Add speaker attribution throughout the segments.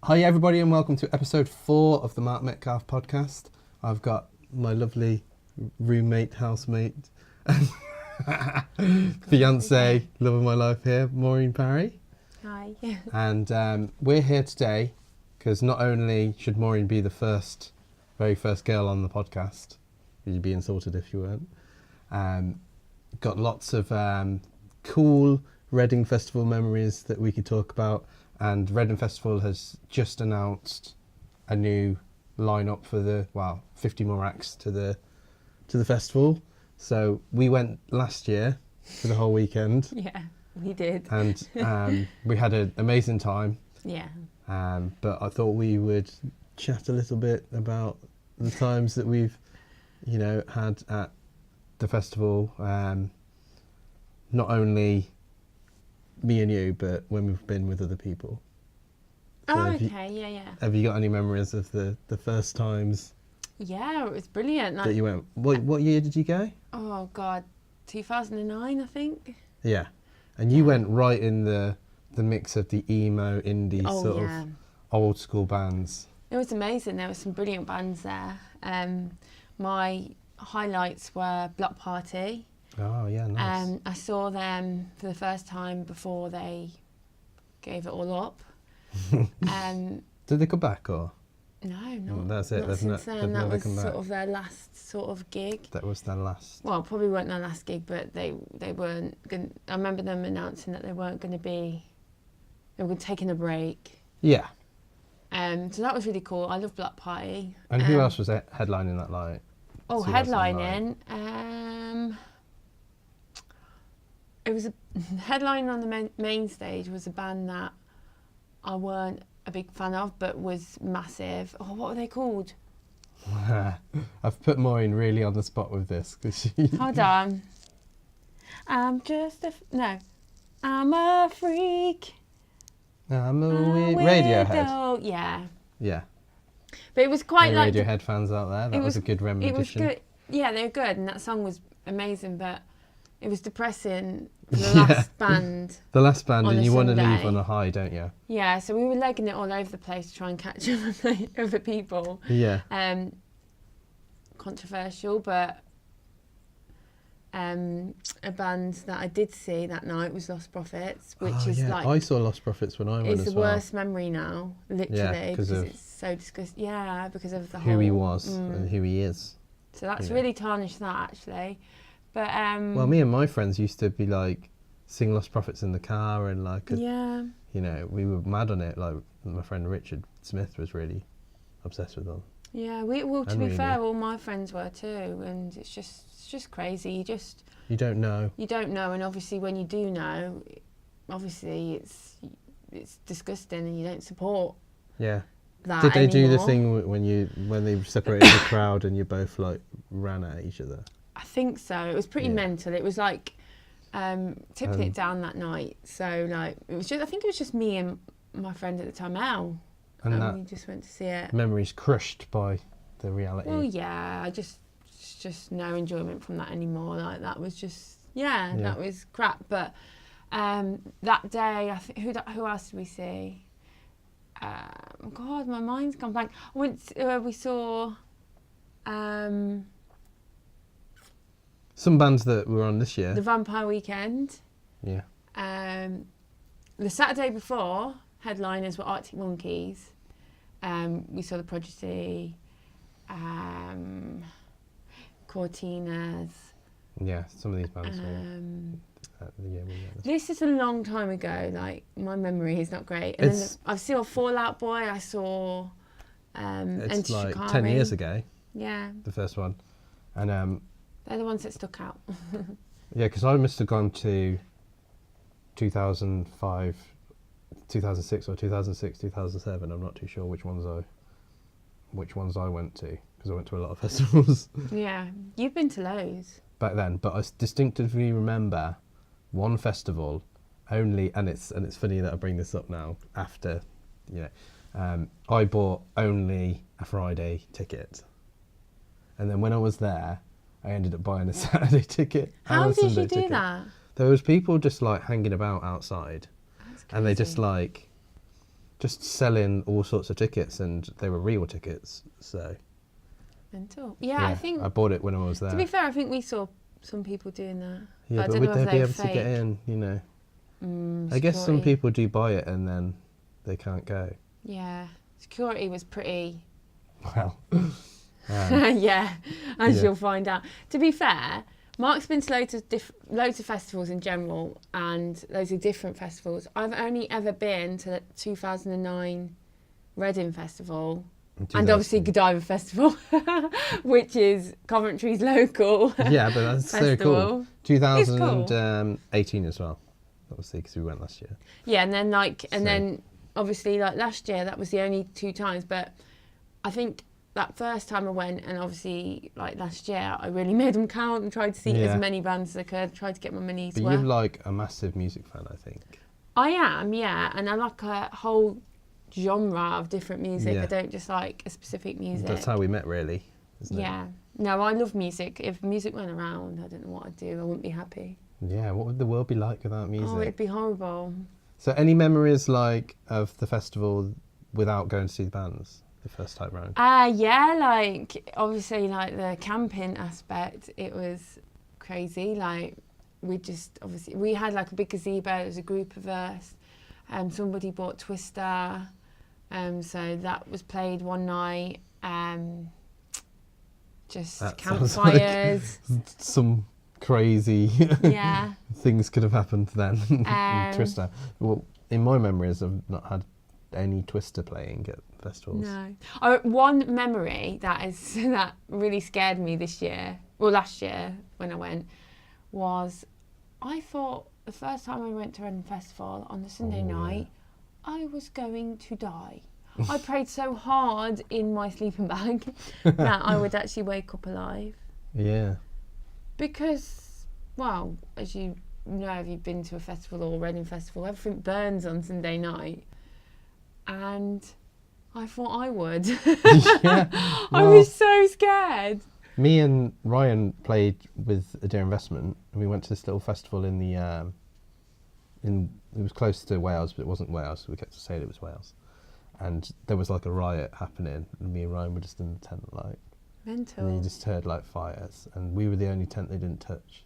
Speaker 1: Hi everybody and welcome to episode 4 of the Mark Metcalfe Podcast. I've got my lovely roommate, housemate, fiancee, love of my life here, Maureen Parry.
Speaker 2: Hi.
Speaker 1: And we're here today because not only should Maureen be the very first girl on the podcast, you'd be insulted if you weren't, got lots of cool Reading Festival memories that we could talk about. And Reading Festival has just announced a new lineup for 50 more acts to the festival. So we went last year for the whole weekend.
Speaker 2: Yeah, we did.
Speaker 1: And we had an amazing time.
Speaker 2: Yeah.
Speaker 1: But I thought we would chat a little bit about the times that we've, had at the festival. Not only me and you, but when we've been with other people. So
Speaker 2: yeah.
Speaker 1: Have you got any memories of the first times?
Speaker 2: Yeah, it was brilliant.
Speaker 1: That you went. What year did you go?
Speaker 2: Oh God, 2009, I think.
Speaker 1: Yeah, and you went right in the mix of the emo indie sort of old school bands.
Speaker 2: It was amazing. There were some brilliant bands there. My highlights were Block Party.
Speaker 1: Oh yeah, nice.
Speaker 2: I saw them for the first time before they gave it all up.
Speaker 1: Did they come back or?
Speaker 2: No,
Speaker 1: that's it.
Speaker 2: Not since then. That was
Speaker 1: sort
Speaker 2: of their last sort of gig.
Speaker 1: That was their last.
Speaker 2: Well, probably weren't their last gig, but they weren't going. I remember them announcing that they weren't going to be. They were taking a break.
Speaker 1: Yeah.
Speaker 2: So that was really cool. I love Block Party.
Speaker 1: And who else was headlining that night?
Speaker 2: Oh, headlining. It was headlining on the main stage was a band that I weren't a big fan of, but was massive. Oh, what were they called?
Speaker 1: I've put Maureen really on the spot with this because she.
Speaker 2: Hold on. I'm a freak.
Speaker 1: I'm a weird Radiohead.
Speaker 2: Yeah.
Speaker 1: Yeah.
Speaker 2: But it was quite like
Speaker 1: Radiohead fans out there. That was a good rendition.
Speaker 2: It was good. Yeah, they were good, and that song was amazing. But it was depressing for the last band.
Speaker 1: The last band, and you want to
Speaker 2: Sunday.
Speaker 1: leave on a high, don't you?
Speaker 2: Yeah, so we were legging it all over the place to try and catch other people.
Speaker 1: Yeah.
Speaker 2: Controversial, but a band that I did see that night was Lost Prophets, which
Speaker 1: I saw Lost Prophets when I went as well.
Speaker 2: It's the worst memory now, literally,
Speaker 1: because
Speaker 2: it's so disgusting. Yeah, because of the
Speaker 1: who
Speaker 2: whole...
Speaker 1: he was and who he is.
Speaker 2: So that's really tarnished that, actually. But
Speaker 1: well, me and my friends used to be like sing Lost Prophets in the car and we were mad on it. Like my friend Richard Smith was really obsessed with them.
Speaker 2: Yeah, to be fair, all my friends were too, and it's just crazy. You
Speaker 1: don't know.
Speaker 2: You don't know, and obviously when you do know, obviously it's disgusting, and you don't support.
Speaker 1: Yeah.
Speaker 2: That
Speaker 1: Did they
Speaker 2: anymore.
Speaker 1: do the thing when they separated the crowd and you both like ran at each other?
Speaker 2: I think so. It was pretty mental. It was like tipping it down that night. So like it was just. I think it was just me and my friend at the time, Al, and we just went to see it.
Speaker 1: Memories crushed by the reality.
Speaker 2: Well, yeah. Just no enjoyment from that anymore. Like that was just that was crap. But that day, I think who else did we see? God, my mind's gone blank. We saw.
Speaker 1: Some bands that were on this year.
Speaker 2: The Vampire Weekend.
Speaker 1: Yeah.
Speaker 2: The Saturday before, headliners were Arctic Monkeys. We saw The Prodigy, Cortinas.
Speaker 1: Yeah, some of these bands were.
Speaker 2: This is a long time ago. Like my memory is not great. And then I saw Fall Out Boy. I saw.
Speaker 1: It's like
Speaker 2: Shikari.
Speaker 1: 10 years ago.
Speaker 2: Yeah.
Speaker 1: The first one, and
Speaker 2: they're the ones that stuck out.
Speaker 1: Yeah, because I must have gone to 2005, 2006 or 2006, 2007. I'm not too sure which ones I went to because I went to a lot of festivals.
Speaker 2: Yeah, you've been to loads.
Speaker 1: Back then, but I distinctively remember one festival only, and it's funny that I bring this up now after, I bought only a Friday ticket, and then when I was there, I ended up buying a Saturday ticket.
Speaker 2: How did you do that?
Speaker 1: There was people just like hanging about outside, and they just like just selling all sorts of tickets, and they were real tickets. So
Speaker 2: mental. Yeah, I think
Speaker 1: I bought it when I was there.
Speaker 2: To be fair, I think we saw some people doing that.
Speaker 1: Yeah, but would they be able to get in? You know, I guess some people do buy it and then they can't go.
Speaker 2: Yeah, security was pretty.
Speaker 1: Well,
Speaker 2: yeah, as you'll find out. To be fair, Mark's been to loads of festivals in general and loads of different festivals. I've only ever been to the 2009 Reading Festival and obviously Godiva Festival, which is Coventry's local
Speaker 1: Yeah, but that's
Speaker 2: festival.
Speaker 1: so cool. 2018 as well, obviously, because we went last year.
Speaker 2: Yeah, and then then obviously like last year, that was the only 2 times, but I think that first time I went, and obviously like last year, I really made them count and tried to see as many bands as I could, tried to get my money's worth.
Speaker 1: But you're like a massive music fan, I think.
Speaker 2: I am, yeah, and I like a whole genre of different music. I don't just like a specific music.
Speaker 1: That's how we met, really, isn't it?
Speaker 2: Yeah. No, I love music. If music went around, I don't know what I'd do. I wouldn't be happy.
Speaker 1: Yeah, what would the world be like without music?
Speaker 2: Oh, it'd be horrible.
Speaker 1: So any memories like of the festival without going to see the bands the first time round?
Speaker 2: Yeah, like obviously like the camping aspect, it was crazy. Like we had like a big gazebo, there was a group of us, somebody bought Twister, so that was played one night, just that campfires.
Speaker 1: Like some crazy things could have happened then. Twister. Well, in my memories, I've not had any Twister playing at festivals.
Speaker 2: No. One memory that really scared me last year when I went, was I thought the first time I went to Reading Festival on the Sunday night, I was going to die. I prayed so hard in my sleeping bag that I would actually wake up alive.
Speaker 1: Yeah.
Speaker 2: Because, well, as you know, if you've been to a festival or a Reading Festival, everything burns on Sunday night. And I thought I would. I was so scared.
Speaker 1: Me and Ryan played with a Dear Investment, and we went to this little festival in the it was close to Wales, but it wasn't Wales, so we kept saying it was Wales. And there was like a riot happening, and me and Ryan were just in the tent, like
Speaker 2: mental.
Speaker 1: And you just heard like fires, and we were the only tent they didn't touch.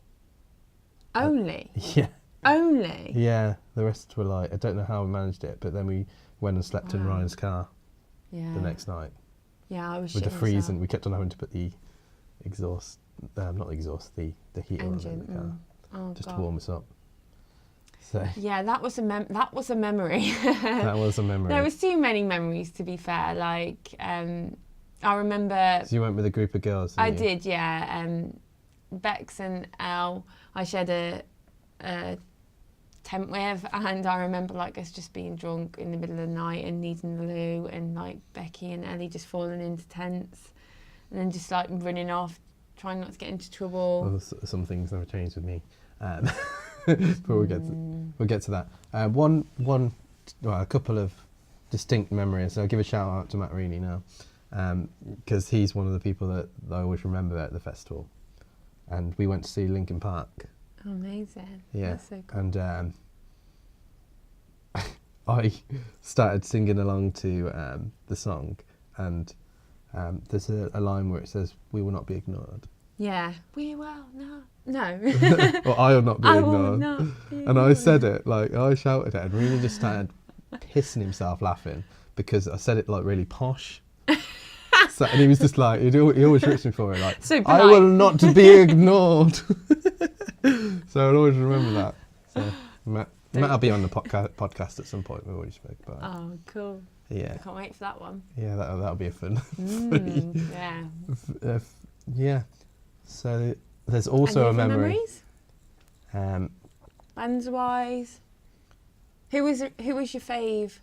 Speaker 2: Only?
Speaker 1: Yeah.
Speaker 2: Only?
Speaker 1: Yeah, the rest were like, I don't know how we managed it, but then we went and slept in Ryan's car the next night.
Speaker 2: Yeah, I was
Speaker 1: with the freezing. We kept on having to put the exhaust, not the exhaust, the heater on in the car, just to warm us up. So
Speaker 2: yeah, that was a memory.
Speaker 1: That was a memory.
Speaker 2: There was too many memories, to be fair. Like I remember.
Speaker 1: So you went with a group of girls.
Speaker 2: I did, yeah. Bex and Elle, I shared a tent with, and I remember like us just being drunk in the middle of the night and needing the loo, and like Becky and Ellie just falling into tents, and then just like running off, trying not to get into trouble.
Speaker 1: Well, some things never change with me. But we'll get to that. A couple of distinct memories. I'll give a shout out to Matt Reaney now, because he's one of the people that I always remember at the festival. And we went to see Linkin Park.
Speaker 2: Oh, amazing!
Speaker 1: Yeah,
Speaker 2: that's so cool.
Speaker 1: And I started singing along to the song, and there's a line where it says, "We will not be ignored."
Speaker 2: Yeah, we will no.
Speaker 1: Or I will not be ignored.
Speaker 2: Will not be ignored.
Speaker 1: And I said it, like I shouted it, and really just started pissing himself laughing because I said it like really posh. So, and he was just like, he always rips me for it, like,
Speaker 2: so
Speaker 1: I will not be ignored. So I'll always remember that. So Matt will be on the podcast at some point. We've already spoke about it.
Speaker 2: Oh, cool.
Speaker 1: Yeah.
Speaker 2: I can't wait for that one.
Speaker 1: Yeah, that'll be a fun.
Speaker 2: Yeah.
Speaker 1: Yeah. So there's also a memory.
Speaker 2: Memories? Bands wise, who was your fave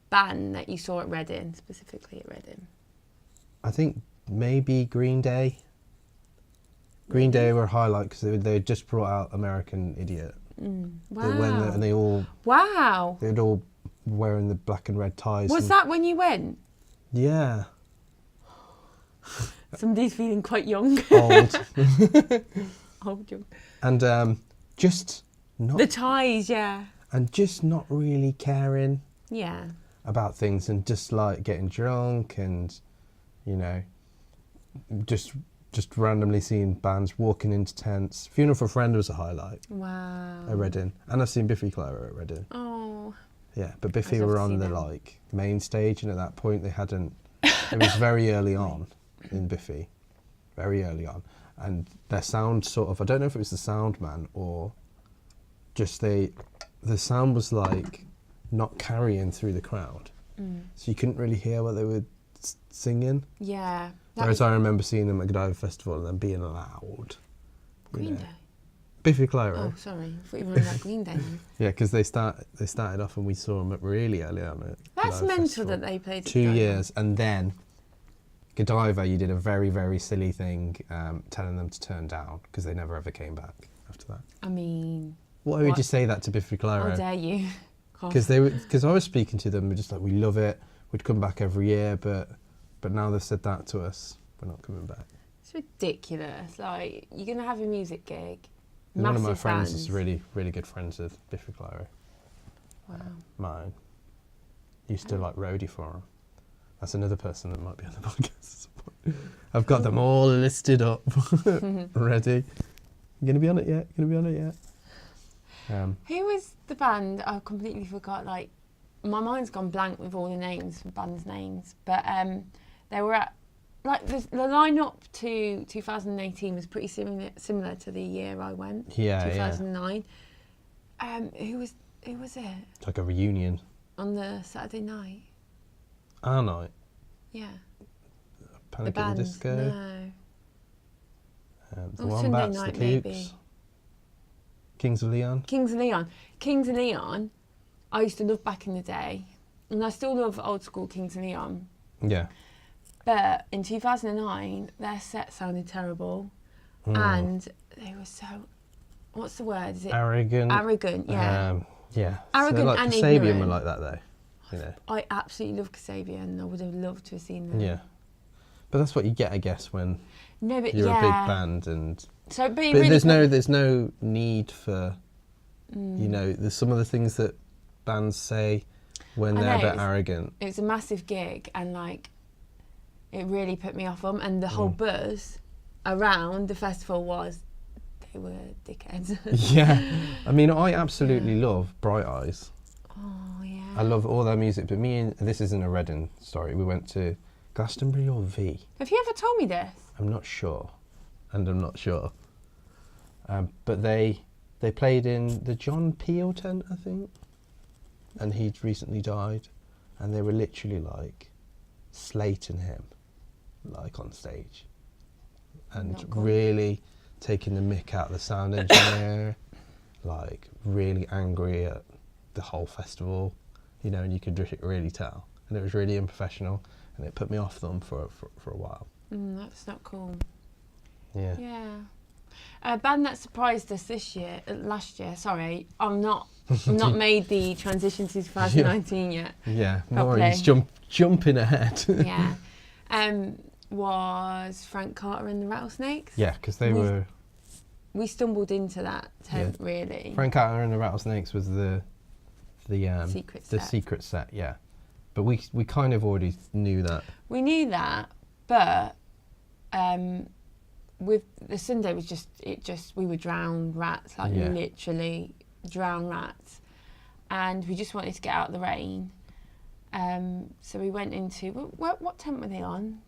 Speaker 2: band that you saw at Reading, specifically at Reading?
Speaker 1: I think maybe Green Day. Green Day were a highlight because they had just brought out American Idiot.
Speaker 2: Wow.
Speaker 1: And they all.
Speaker 2: Wow.
Speaker 1: They'd all wearing the black and red ties.
Speaker 2: Was that when you went?
Speaker 1: Yeah.
Speaker 2: Somebody's feeling quite young.
Speaker 1: Old.
Speaker 2: Old, young.
Speaker 1: And just not.
Speaker 2: The ties, yeah.
Speaker 1: And just not really caring.
Speaker 2: Yeah.
Speaker 1: about things and just like getting drunk and, you know, just randomly seeing bands walking into tents. Funeral for a Friend was a highlight.
Speaker 2: Wow.
Speaker 1: At Reading. And I've seen Biffy Clyro at Reading.
Speaker 2: Oh.
Speaker 1: Yeah, but Biffy
Speaker 2: I'd love
Speaker 1: were
Speaker 2: to
Speaker 1: on
Speaker 2: see
Speaker 1: the
Speaker 2: them.
Speaker 1: like main stage, and at that point they hadn't. It was very early on in Biffy, very early on, and their sound sort of. I don't know if it was the sound man or just the sound was like not carrying through the crowd, so you couldn't really hear what they were singing.
Speaker 2: Yeah.
Speaker 1: Whereas I remember seeing them at Godiva Festival and them being loud.
Speaker 2: Green Day.
Speaker 1: Biffy Clyro.
Speaker 2: Oh, sorry. I thought you were on that Green Day.
Speaker 1: Yeah, because they started off and we saw them really early on at
Speaker 2: That's
Speaker 1: Godiva
Speaker 2: mental
Speaker 1: Festival.
Speaker 2: that they played at
Speaker 1: 2
Speaker 2: Godiva.
Speaker 1: years, and then Godiva, you did a very, very silly thing, telling them to turn down because they never ever came back after that.
Speaker 2: I mean...
Speaker 1: Why would you say that to Biffy
Speaker 2: How
Speaker 1: Clyro?
Speaker 2: dare you?
Speaker 1: Because I was speaking to them, we're just like, we love it, we'd come back every year, but now they've said that to us, we're not coming back.
Speaker 2: It's ridiculous. Like, you're going to have a music gig.
Speaker 1: One of my
Speaker 2: Massive
Speaker 1: friends
Speaker 2: fans.
Speaker 1: is really, really good friends with Biffy Clyro.
Speaker 2: Wow.
Speaker 1: Mine. Used to like roadie for him. That's another person that might be on the podcast. I've got them all listed up, ready. You gonna be on it yet?
Speaker 2: Who was the band? I completely forgot. Like, my mind's gone blank with all the names, bands' names. But they were at, like, the lineup to 2018 was pretty similar to the year I went.
Speaker 1: Yeah,
Speaker 2: 2009. Who was it
Speaker 1: It's like a reunion.
Speaker 2: on the Saturday night?
Speaker 1: Our night.
Speaker 2: Yeah.
Speaker 1: Panic
Speaker 2: the
Speaker 1: at
Speaker 2: band.
Speaker 1: the Disco.
Speaker 2: No.
Speaker 1: The
Speaker 2: Oh, Sunday
Speaker 1: Wombats,
Speaker 2: night,
Speaker 1: the
Speaker 2: maybe.
Speaker 1: Coops. Kings of Leon.
Speaker 2: Kings of Leon, I used to love back in the day, and I still love old school Kings of Leon.
Speaker 1: Yeah.
Speaker 2: But in 2009, their set sounded terrible, and they were so, what's the word? Is it
Speaker 1: Arrogant.
Speaker 2: arrogant? Yeah.
Speaker 1: Yeah.
Speaker 2: Arrogant
Speaker 1: so like
Speaker 2: and
Speaker 1: Kasabian
Speaker 2: ignorant.
Speaker 1: were like that though. You know.
Speaker 2: I absolutely love Kasabian, and I would have loved to have seen them.
Speaker 1: Yeah. But that's what you get, I guess, when
Speaker 2: No, but
Speaker 1: you're
Speaker 2: yeah.
Speaker 1: a big band, and
Speaker 2: So it'd be
Speaker 1: but
Speaker 2: really
Speaker 1: there's no need for, you know, there's some of the things that bands say when
Speaker 2: I
Speaker 1: they're a
Speaker 2: know,
Speaker 1: bit arrogant.
Speaker 2: It was a massive gig, and like, it really put me off them. And the whole buzz around the festival was, they were dickheads.
Speaker 1: Yeah, I mean, I absolutely love Bright Eyes.
Speaker 2: Oh yeah.
Speaker 1: I love all their music, but this isn't a Reading story. We went to Glastonbury or V.
Speaker 2: Have you ever told me this?
Speaker 1: I'm not sure. But they played in the John Peel tent, I think, and he'd recently died, and they were literally like slating him, like on stage, and
Speaker 2: Not cool.
Speaker 1: really taking the mick out of the sound engineer, like really angry at the whole festival, you know, and you could really tell, and it was really unprofessional, and it put me off them for a while.
Speaker 2: That's not cool.
Speaker 1: Yeah.
Speaker 2: Yeah. A band that surprised us last year. Sorry, I'm not made the transition to 2019 yet.
Speaker 1: Yeah,
Speaker 2: Properly.
Speaker 1: Maureen's jumping ahead.
Speaker 2: Yeah. Was Frank Carter and the Rattlesnakes.
Speaker 1: Yeah, because
Speaker 2: We stumbled into that tent, really.
Speaker 1: Frank Carter and the Rattlesnakes was the
Speaker 2: secret set.
Speaker 1: yeah. But we kind of already knew that.
Speaker 2: We knew that, but with the Sunday was we were drowned rats, like literally drowned rats, and we just wanted to get out of the rain. So we went into what tent were they on?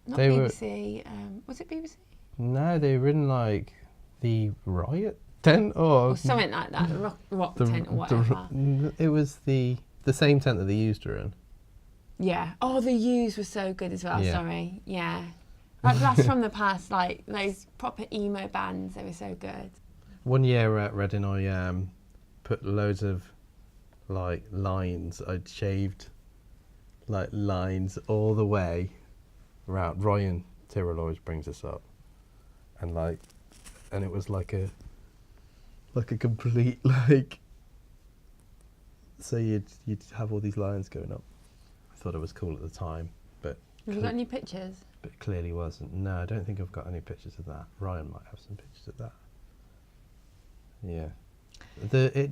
Speaker 2: Not
Speaker 1: They
Speaker 2: BBC. Was it BBC?
Speaker 1: No, they were in like the Riot tent or
Speaker 2: Something like that, the rock tent or whatever.
Speaker 1: It was the same tent that the used were in.
Speaker 2: Yeah. Oh, the U's were so good as well.
Speaker 1: Yeah.
Speaker 2: Sorry. Yeah. Like Blast from the Past, like those proper emo bands, they were so good.
Speaker 1: One year at Reading, I put loads of like lines. I'd shaved like lines all the way around. Ryan Tyrrell always brings this up, and it was like a complete like. So you'd have all these lines going up. I thought it was cool at the time, but
Speaker 2: Have you got any pictures?
Speaker 1: but it clearly wasn't. No, I don't think I've got any pictures of that. Ryan might have some pictures of that. Yeah.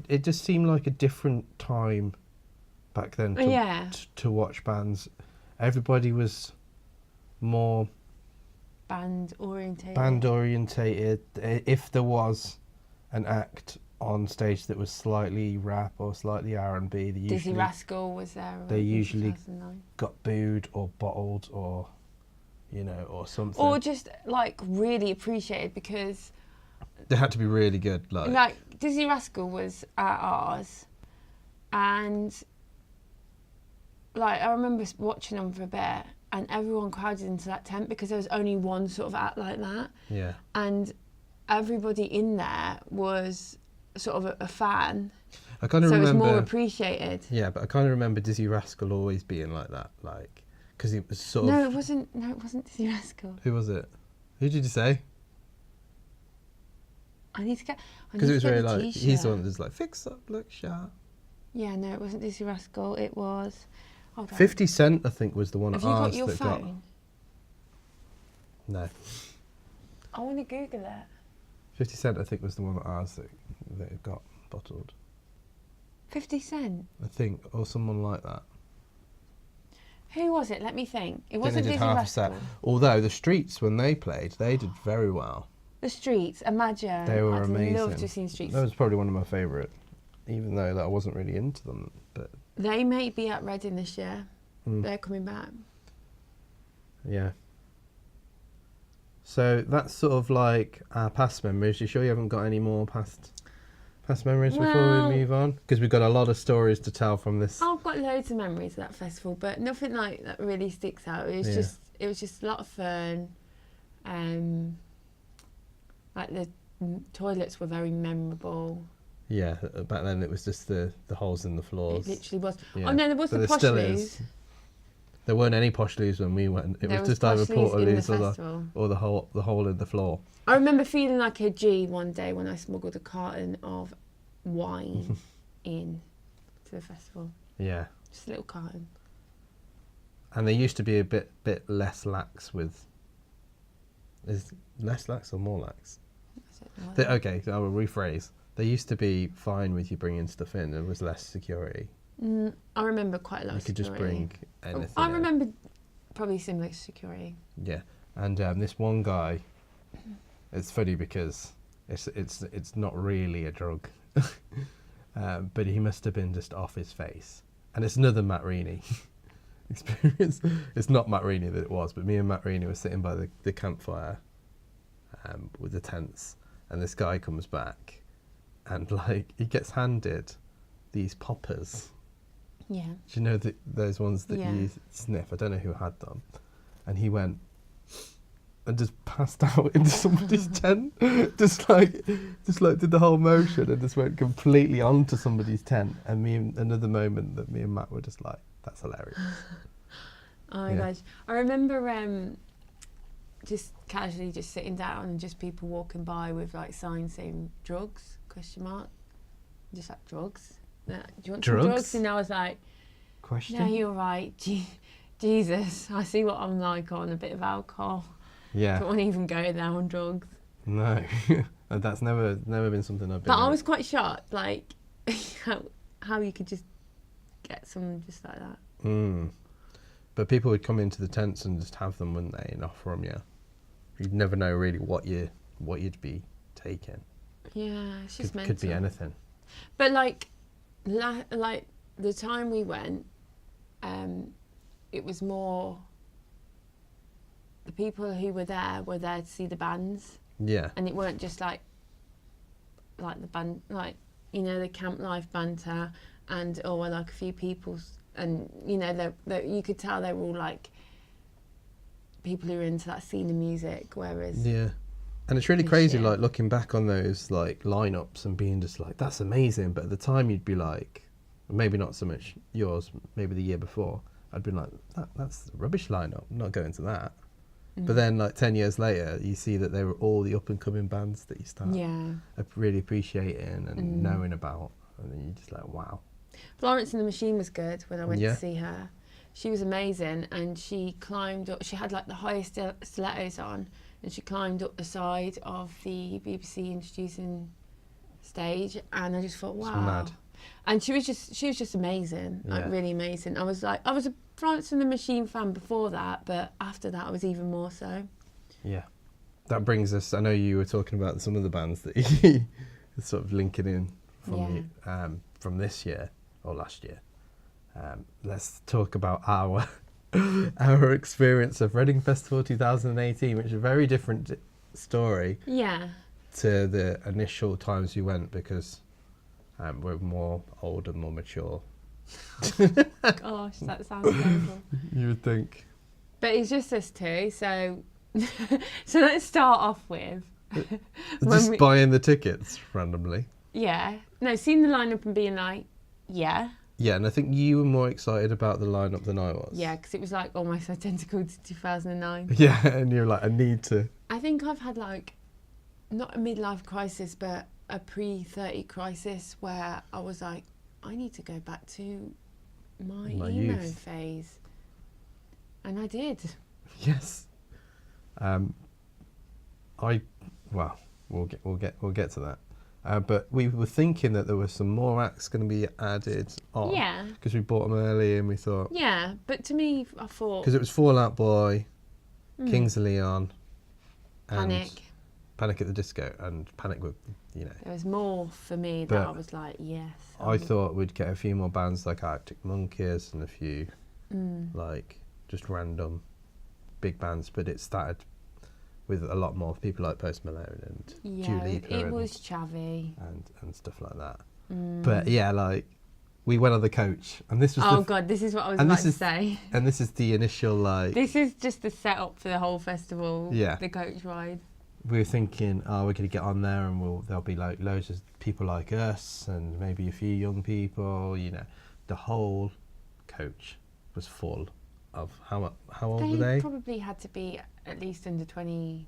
Speaker 1: It just seemed like a different time back then
Speaker 2: Yeah.
Speaker 1: to watch bands. Everybody was more
Speaker 2: Band orientated.
Speaker 1: If there was an act on stage that was slightly rap or slightly R&B,
Speaker 2: Dizzy Rascal was there.
Speaker 1: They
Speaker 2: in
Speaker 1: usually
Speaker 2: 2009.
Speaker 1: got booed or bottled or, you know, or something.
Speaker 2: Or just like really appreciated because
Speaker 1: They had to be really good.
Speaker 2: like Dizzy Rascal was at ours, and like I remember watching them for a bit, and everyone crowded into that tent because there was only one sort of act like that.
Speaker 1: Yeah.
Speaker 2: And everybody in there was sort of a fan.
Speaker 1: I kind of
Speaker 2: so
Speaker 1: remember.
Speaker 2: it was more appreciated.
Speaker 1: Yeah, but I kind of remember Dizzy Rascal always being like that, like, because it was sort
Speaker 2: No,
Speaker 1: of.
Speaker 2: it wasn't. No, it wasn't Dizzy Rascal.
Speaker 1: Who was it? Who did you say?
Speaker 2: I need to get.
Speaker 1: Because it was very like
Speaker 2: t-shirt.
Speaker 1: he's the one that's like fix up, look sharp.
Speaker 2: Yeah, no, it wasn't Dizzy Rascal. It was. Hold on.
Speaker 1: 50 Cent, I think, was the one
Speaker 2: Have
Speaker 1: at
Speaker 2: you got
Speaker 1: ours
Speaker 2: your
Speaker 1: that
Speaker 2: phone?
Speaker 1: No.
Speaker 2: I want to Google it.
Speaker 1: 50 Cent, I think, was the one at ours that got bottled.
Speaker 2: 50 Cent.
Speaker 1: I think, or someone like that.
Speaker 2: Who was it? Let me think. It
Speaker 1: I think
Speaker 2: wasn't
Speaker 1: they did
Speaker 2: Dizzy
Speaker 1: half a
Speaker 2: Rascal.
Speaker 1: set. Although the Streets, when they played, they did very well.
Speaker 2: The Streets, Imagine.
Speaker 1: They were
Speaker 2: I'd
Speaker 1: amazing.
Speaker 2: love to have seen Streets.
Speaker 1: That was probably one of my favourite, even though that I wasn't really into them. But
Speaker 2: They may be at Reading this year.
Speaker 1: Mm.
Speaker 2: They're coming back.
Speaker 1: yeah. So that's sort of like our past memories. You sure you haven't got any more past memories before
Speaker 2: Well-
Speaker 1: we move on? Because we've got a lot of stories to tell from this.
Speaker 2: I've got loads of memories of that festival, but nothing like that really sticks out. It was
Speaker 1: Yeah.
Speaker 2: it was just a lot of fun. Like the toilets were very memorable.
Speaker 1: Yeah, back then it was just the holes in the floors.
Speaker 2: It literally was.
Speaker 1: Yeah.
Speaker 2: Oh no, there was
Speaker 1: But
Speaker 2: the
Speaker 1: there
Speaker 2: posh
Speaker 1: still
Speaker 2: loos.
Speaker 1: is. There weren't any posh loos when we went. It
Speaker 2: There
Speaker 1: was just either
Speaker 2: posh loos in the
Speaker 1: portaloos
Speaker 2: festival.
Speaker 1: or the hole in the floor.
Speaker 2: I remember feeling like a G one day when I smuggled a carton of wine in to the festival.
Speaker 1: Yeah.
Speaker 2: Just a little carton.
Speaker 1: And they used to be a bit less lax with. Is less lax or more lax?
Speaker 2: I don't know.
Speaker 1: Okay, so I will rephrase. They used to be fine with you bringing stuff in. There was less security.
Speaker 2: I remember quite a lot
Speaker 1: You
Speaker 2: of
Speaker 1: could just
Speaker 2: security.
Speaker 1: bring anything.
Speaker 2: I
Speaker 1: in.
Speaker 2: remember probably similar to security.
Speaker 1: Yeah, and this one guy. It's funny because it's not really a drug, but he must have been just off his face. And it's another Matt Reaney experience. It's not Matt Reaney that it was, but me and Matt Reaney were sitting by the campfire with the tents, and this guy comes back, and like he gets handed these poppers.
Speaker 2: Yeah.
Speaker 1: Do you know those ones that
Speaker 2: Yeah.
Speaker 1: you sniff? I don't know who had them, and he went and just passed out into somebody's tent, just like did the whole motion and just went completely onto somebody's tent. And another moment that me and Matt were just like, that's hilarious.
Speaker 2: Oh my gosh. I remember just casually just sitting down and just people walking by with like signs saying drugs, ? Just like drugs. Do you want some drugs? And I was like,
Speaker 1: Question?
Speaker 2: no, you're right. Jesus, I see what I'm like on a bit of alcohol.
Speaker 1: Yeah.
Speaker 2: Don't want to even go there on drugs.
Speaker 1: No. That's never been something I've been
Speaker 2: But I
Speaker 1: in.
Speaker 2: was quite shocked, like how you could just get some just like that.
Speaker 1: But people would come into the tents and just have them, wouldn't they, and offer them, yeah. You'd never know really what you'd be taking.
Speaker 2: Yeah, it's just mental.
Speaker 1: Could be anything.
Speaker 2: But like the time we went, it was more the people who were there to see the bands.
Speaker 1: Yeah.
Speaker 2: And it weren't just like the band, like, you know, the camp life banter and like a few people, and you know, you could tell they were all like people who are into that scene of music, whereas
Speaker 1: Yeah. And it's really crazy,
Speaker 2: shit.
Speaker 1: like looking back on those like lineups and being just like, that's amazing. But at the time you'd be like, maybe not so much yours, maybe the year before, I'd be like, that's a rubbish lineup, I'm not going to that. But then like 10 years later, you see that they were all the up and coming bands that you start really appreciating and knowing about. And then you're just like, wow.
Speaker 2: Florence and the Machine was good when I went to see her. She was amazing, and she climbed up, she had like the highest stilettos on, and she climbed up the side of the BBC introducing stage, and I just thought, wow.
Speaker 1: It's mad.
Speaker 2: And she was just amazing, like really amazing. I was a Florence and the Machine fan before that, but after that I was even more so.
Speaker 1: Yeah. That brings us, I know you were talking about some of the bands that you sort of linking in from this year or last year. Let's talk about our experience of Reading Festival 2018, which is a very different story to the initial times you went, because we're more old and more mature.
Speaker 2: Gosh, that sounds terrible.
Speaker 1: You would think.
Speaker 2: But it's just us two, so so let's start off with
Speaker 1: just buying the tickets randomly.
Speaker 2: Yeah. No, seeing the lineup and being like, yeah.
Speaker 1: Yeah, and I think you were more excited about the lineup than I was.
Speaker 2: Yeah, because it was like almost identical to 2009.
Speaker 1: Yeah, and you were like, I need to.
Speaker 2: I think I've had like, not a midlife crisis, but a pre-30 crisis where I was like, I need to go back to my emo
Speaker 1: youth
Speaker 2: phase. And I did.
Speaker 1: Yes. We'll get to that. But we were thinking that there were some more acts going to be added on.
Speaker 2: Yeah.
Speaker 1: Because we bought them early and we thought.
Speaker 2: Yeah, but to me, I thought.
Speaker 1: Because it was Fall Out Boy, Kings of Leon, and Panic at the Disco, and Panic with, There
Speaker 2: was more for me that I was like, yes.
Speaker 1: I thought we'd get a few more bands like Arctic Monkeys and a few like just random big bands, but it started with a lot more people like Post Malone and Dua Lipa.
Speaker 2: It was chavvy.
Speaker 1: And stuff like that. But yeah, like we went on the coach, and this was
Speaker 2: this is what I was about to say.
Speaker 1: And this is the initial like.
Speaker 2: This is just the setup for the whole festival.
Speaker 1: Yeah.
Speaker 2: The coach ride.
Speaker 1: We were thinking, we're going to get on there, and there'll be like loads of people like us, and maybe a few young people. The whole coach was full of how old were they?
Speaker 2: Probably had to be at least under 20,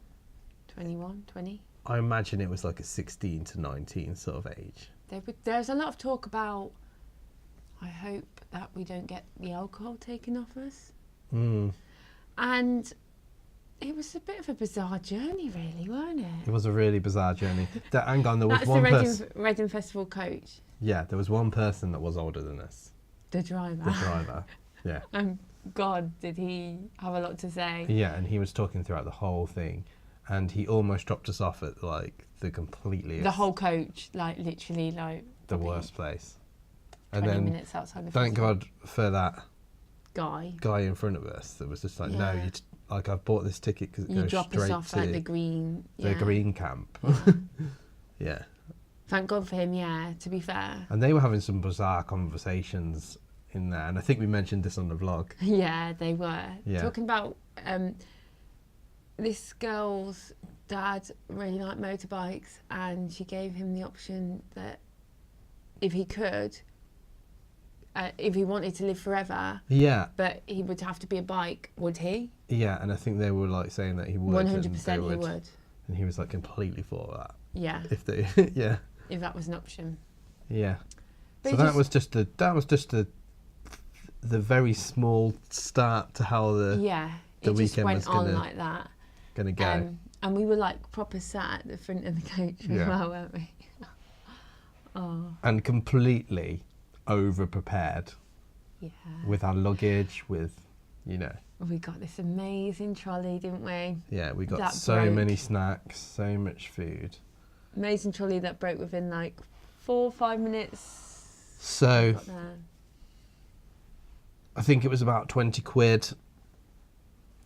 Speaker 2: 21, 20.
Speaker 1: I imagine it was like a 16 to 19 sort of age.
Speaker 2: There's a lot of talk about, I hope that we don't get the alcohol taken off us. And it was a bit of a bizarre journey, really, wasn't it?
Speaker 1: It was a really bizarre journey. Hang on, there was
Speaker 2: That's
Speaker 1: one
Speaker 2: person. Reading Festival coach.
Speaker 1: Yeah, there was one person that was older than us.
Speaker 2: The driver.
Speaker 1: The driver, yeah.
Speaker 2: God, did he have a lot to say?
Speaker 1: Yeah, and he was talking throughout the whole thing, and he almost dropped us off at like the whole
Speaker 2: coach, like literally like
Speaker 1: the worst place.
Speaker 2: 20
Speaker 1: and then
Speaker 2: minutes outside the
Speaker 1: thank
Speaker 2: festival.
Speaker 1: God for that
Speaker 2: guy
Speaker 1: in front of us that was just like, no, I've bought this ticket because it goes
Speaker 2: drop
Speaker 1: straight
Speaker 2: us off
Speaker 1: to
Speaker 2: at the green
Speaker 1: camp. Yeah.
Speaker 2: Thank God for him. Yeah, to be fair.
Speaker 1: And they were having some bizarre conversations in there, and I think we mentioned this on the vlog.
Speaker 2: Yeah, they were talking about this girl's dad really liked motorbikes, and she gave him the option that if he could, if he wanted to live forever, but he would have to be a bike, would he?
Speaker 1: Yeah, and I think they were like saying that he would.
Speaker 2: 100% he would.
Speaker 1: And he was like completely for that.
Speaker 2: Yeah.
Speaker 1: If they, if
Speaker 2: that was an option.
Speaker 1: Yeah.
Speaker 2: But
Speaker 1: so that was just the very small start to how the weekend
Speaker 2: just went
Speaker 1: was
Speaker 2: on like that.
Speaker 1: Gonna go.
Speaker 2: And we were like proper sat at the front of the coach as well, weren't we?
Speaker 1: And completely over prepared.
Speaker 2: Yeah.
Speaker 1: With our luggage, with
Speaker 2: We got this amazing trolley, didn't we?
Speaker 1: Yeah, we got so many snacks, so much food.
Speaker 2: Amazing trolley that broke within like 4 or 5 minutes.
Speaker 1: So I think it was about 20 quid.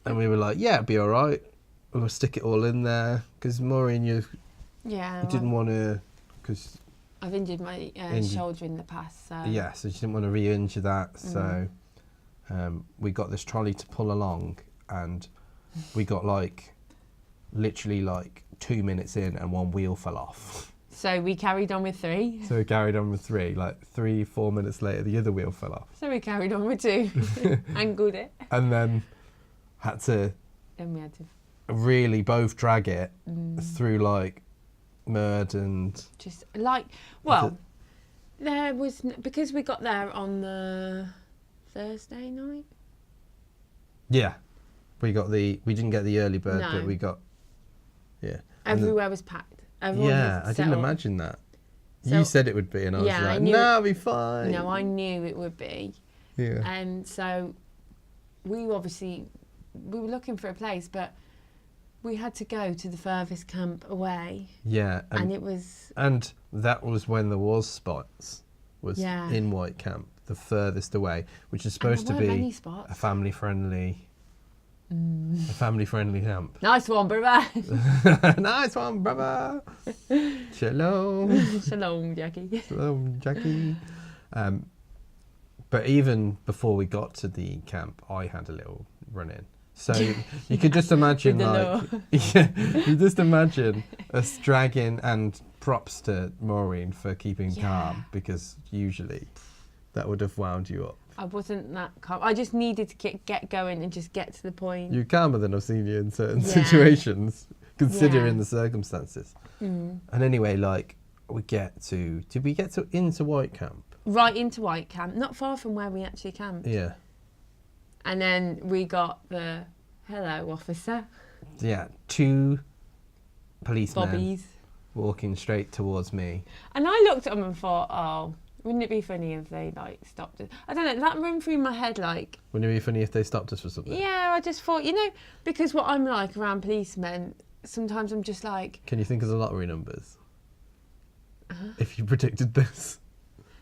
Speaker 1: And we were like, yeah, it'd be all right. We'll stick it all in there. Because Maureen, you didn't want to... Because
Speaker 2: I've injured my shoulder in the past. So.
Speaker 1: Yeah, so she didn't want to re-injure that. So we got this trolley to pull along. And we got literally 2 minutes in and one wheel fell off.
Speaker 2: So we carried on with 3.
Speaker 1: So we carried on with 3. 3-4 minutes later, the other wheel fell off.
Speaker 2: So we carried on with 2. Angled it.
Speaker 1: And then
Speaker 2: we had to
Speaker 1: really both drag it through mud and
Speaker 2: just there was because we got there on the Thursday night.
Speaker 1: Yeah, we didn't get the early bird, but we got
Speaker 2: Everywhere was packed. Everyone
Speaker 1: I didn't imagine that. You said it would be, and I was like, no, I'll be fine.
Speaker 2: No, I knew it would be.
Speaker 1: Yeah.
Speaker 2: And so we were looking for a place, but we had to go to the furthest camp away.
Speaker 1: Yeah.
Speaker 2: And it was...
Speaker 1: And that was when there was spots, in White Camp, the furthest away, which is supposed to be a family-friendly camp.
Speaker 2: Nice one, brother.
Speaker 1: Nice one, brother. Shalom.
Speaker 2: Shalom, Jackie.
Speaker 1: Shalom, Jackie. But even before we got to the camp, I had a little run-in. So you could just imagine, you just imagine us dragging, and props to Maureen for keeping calm, because usually that would have wound you up.
Speaker 2: I wasn't that calm. I just needed to get going and just get to the point.
Speaker 1: You're calmer than I've seen you in certain situations, considering the circumstances. And anyway, like, did we get into White Camp?
Speaker 2: Right into White Camp, not far from where we actually camped.
Speaker 1: Yeah.
Speaker 2: And then we got the hello officer.
Speaker 1: Yeah, 2 policemen
Speaker 2: Bobbies
Speaker 1: walking straight towards me.
Speaker 2: And I looked at them and thought, oh, wouldn't it be funny if they like stopped us? I don't know, that ran through my head like...
Speaker 1: Wouldn't it be funny if they stopped us for something?
Speaker 2: Yeah, I just thought, because what I'm like around policemen, sometimes I'm just like...
Speaker 1: Can you think of the lottery numbers? If you predicted this?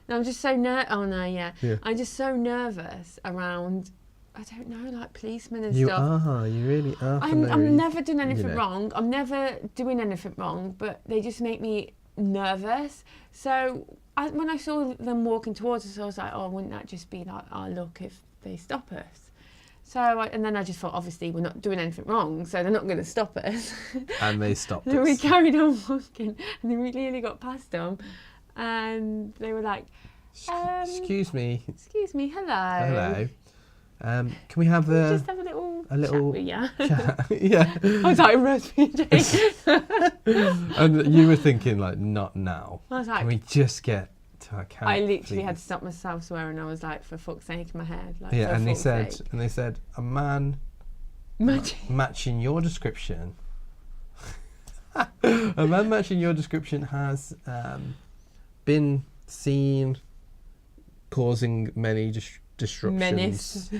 Speaker 2: No, I'm just so I'm just so nervous around, I don't know, like policemen and stuff.
Speaker 1: You really are.
Speaker 2: I'm never doing anything wrong. I'm never doing anything wrong, but they just make me nervous. So when I saw them walking towards us, I was like, oh, wouldn't that just be like our luck if they stop us? So, and then I just thought, obviously, we're not doing anything wrong, so they're not going to stop us.
Speaker 1: And they stopped us.
Speaker 2: So we carried on walking, and then we nearly got past them. And they were like,
Speaker 1: excuse me,
Speaker 2: hello.
Speaker 1: Hello. Can we have
Speaker 2: just have a little
Speaker 1: chat? Yeah.
Speaker 2: I was like, Rosemary and Jane.
Speaker 1: And you were thinking, like, not now.
Speaker 2: I was like,
Speaker 1: can we just get to our camp?
Speaker 2: I literally had to stop myself swearing. I was like, for fuck's sake, in my head. Like,
Speaker 1: yeah, and they said, a man matching your description. A man matching your description has been seen causing many disruptions.
Speaker 2: Menace.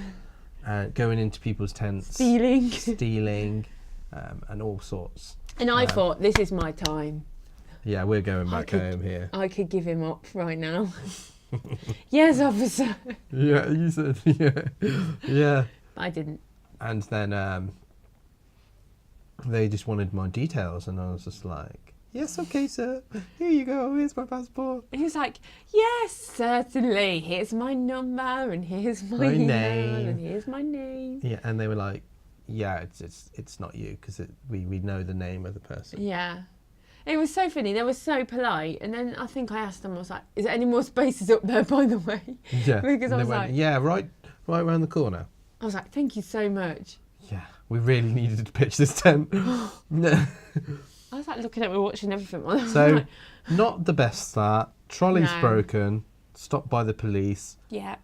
Speaker 1: Going into people's tents. Stealing. And all sorts.
Speaker 2: And I thought, this is my time.
Speaker 1: Yeah, we're going back home here.
Speaker 2: I could give him up right now. Yes, officer.
Speaker 1: Yeah, you said, yeah.
Speaker 2: I didn't.
Speaker 1: And then they just wanted my details, and I was just like, yes, okay, sir. Here you go. Here's my passport.
Speaker 2: And he was like, yes, certainly. Here's my number, and here's my name, and here's my name.
Speaker 1: Yeah, and they were like, yeah, it's not you, because we know the name of the person.
Speaker 2: Yeah. It was so funny. They were so polite. And then I think I asked them, I was like, is there any more spaces up there, by the way?
Speaker 1: Yeah.
Speaker 2: Because I was like...
Speaker 1: Yeah, right around the corner.
Speaker 2: I was like, thank you so much.
Speaker 1: Yeah, we really needed to pitch this tent.
Speaker 2: I was like looking at me, watching everything.
Speaker 1: So,
Speaker 2: like,
Speaker 1: not the best start. Trolley's broken. Stopped by the police.
Speaker 2: Yeah.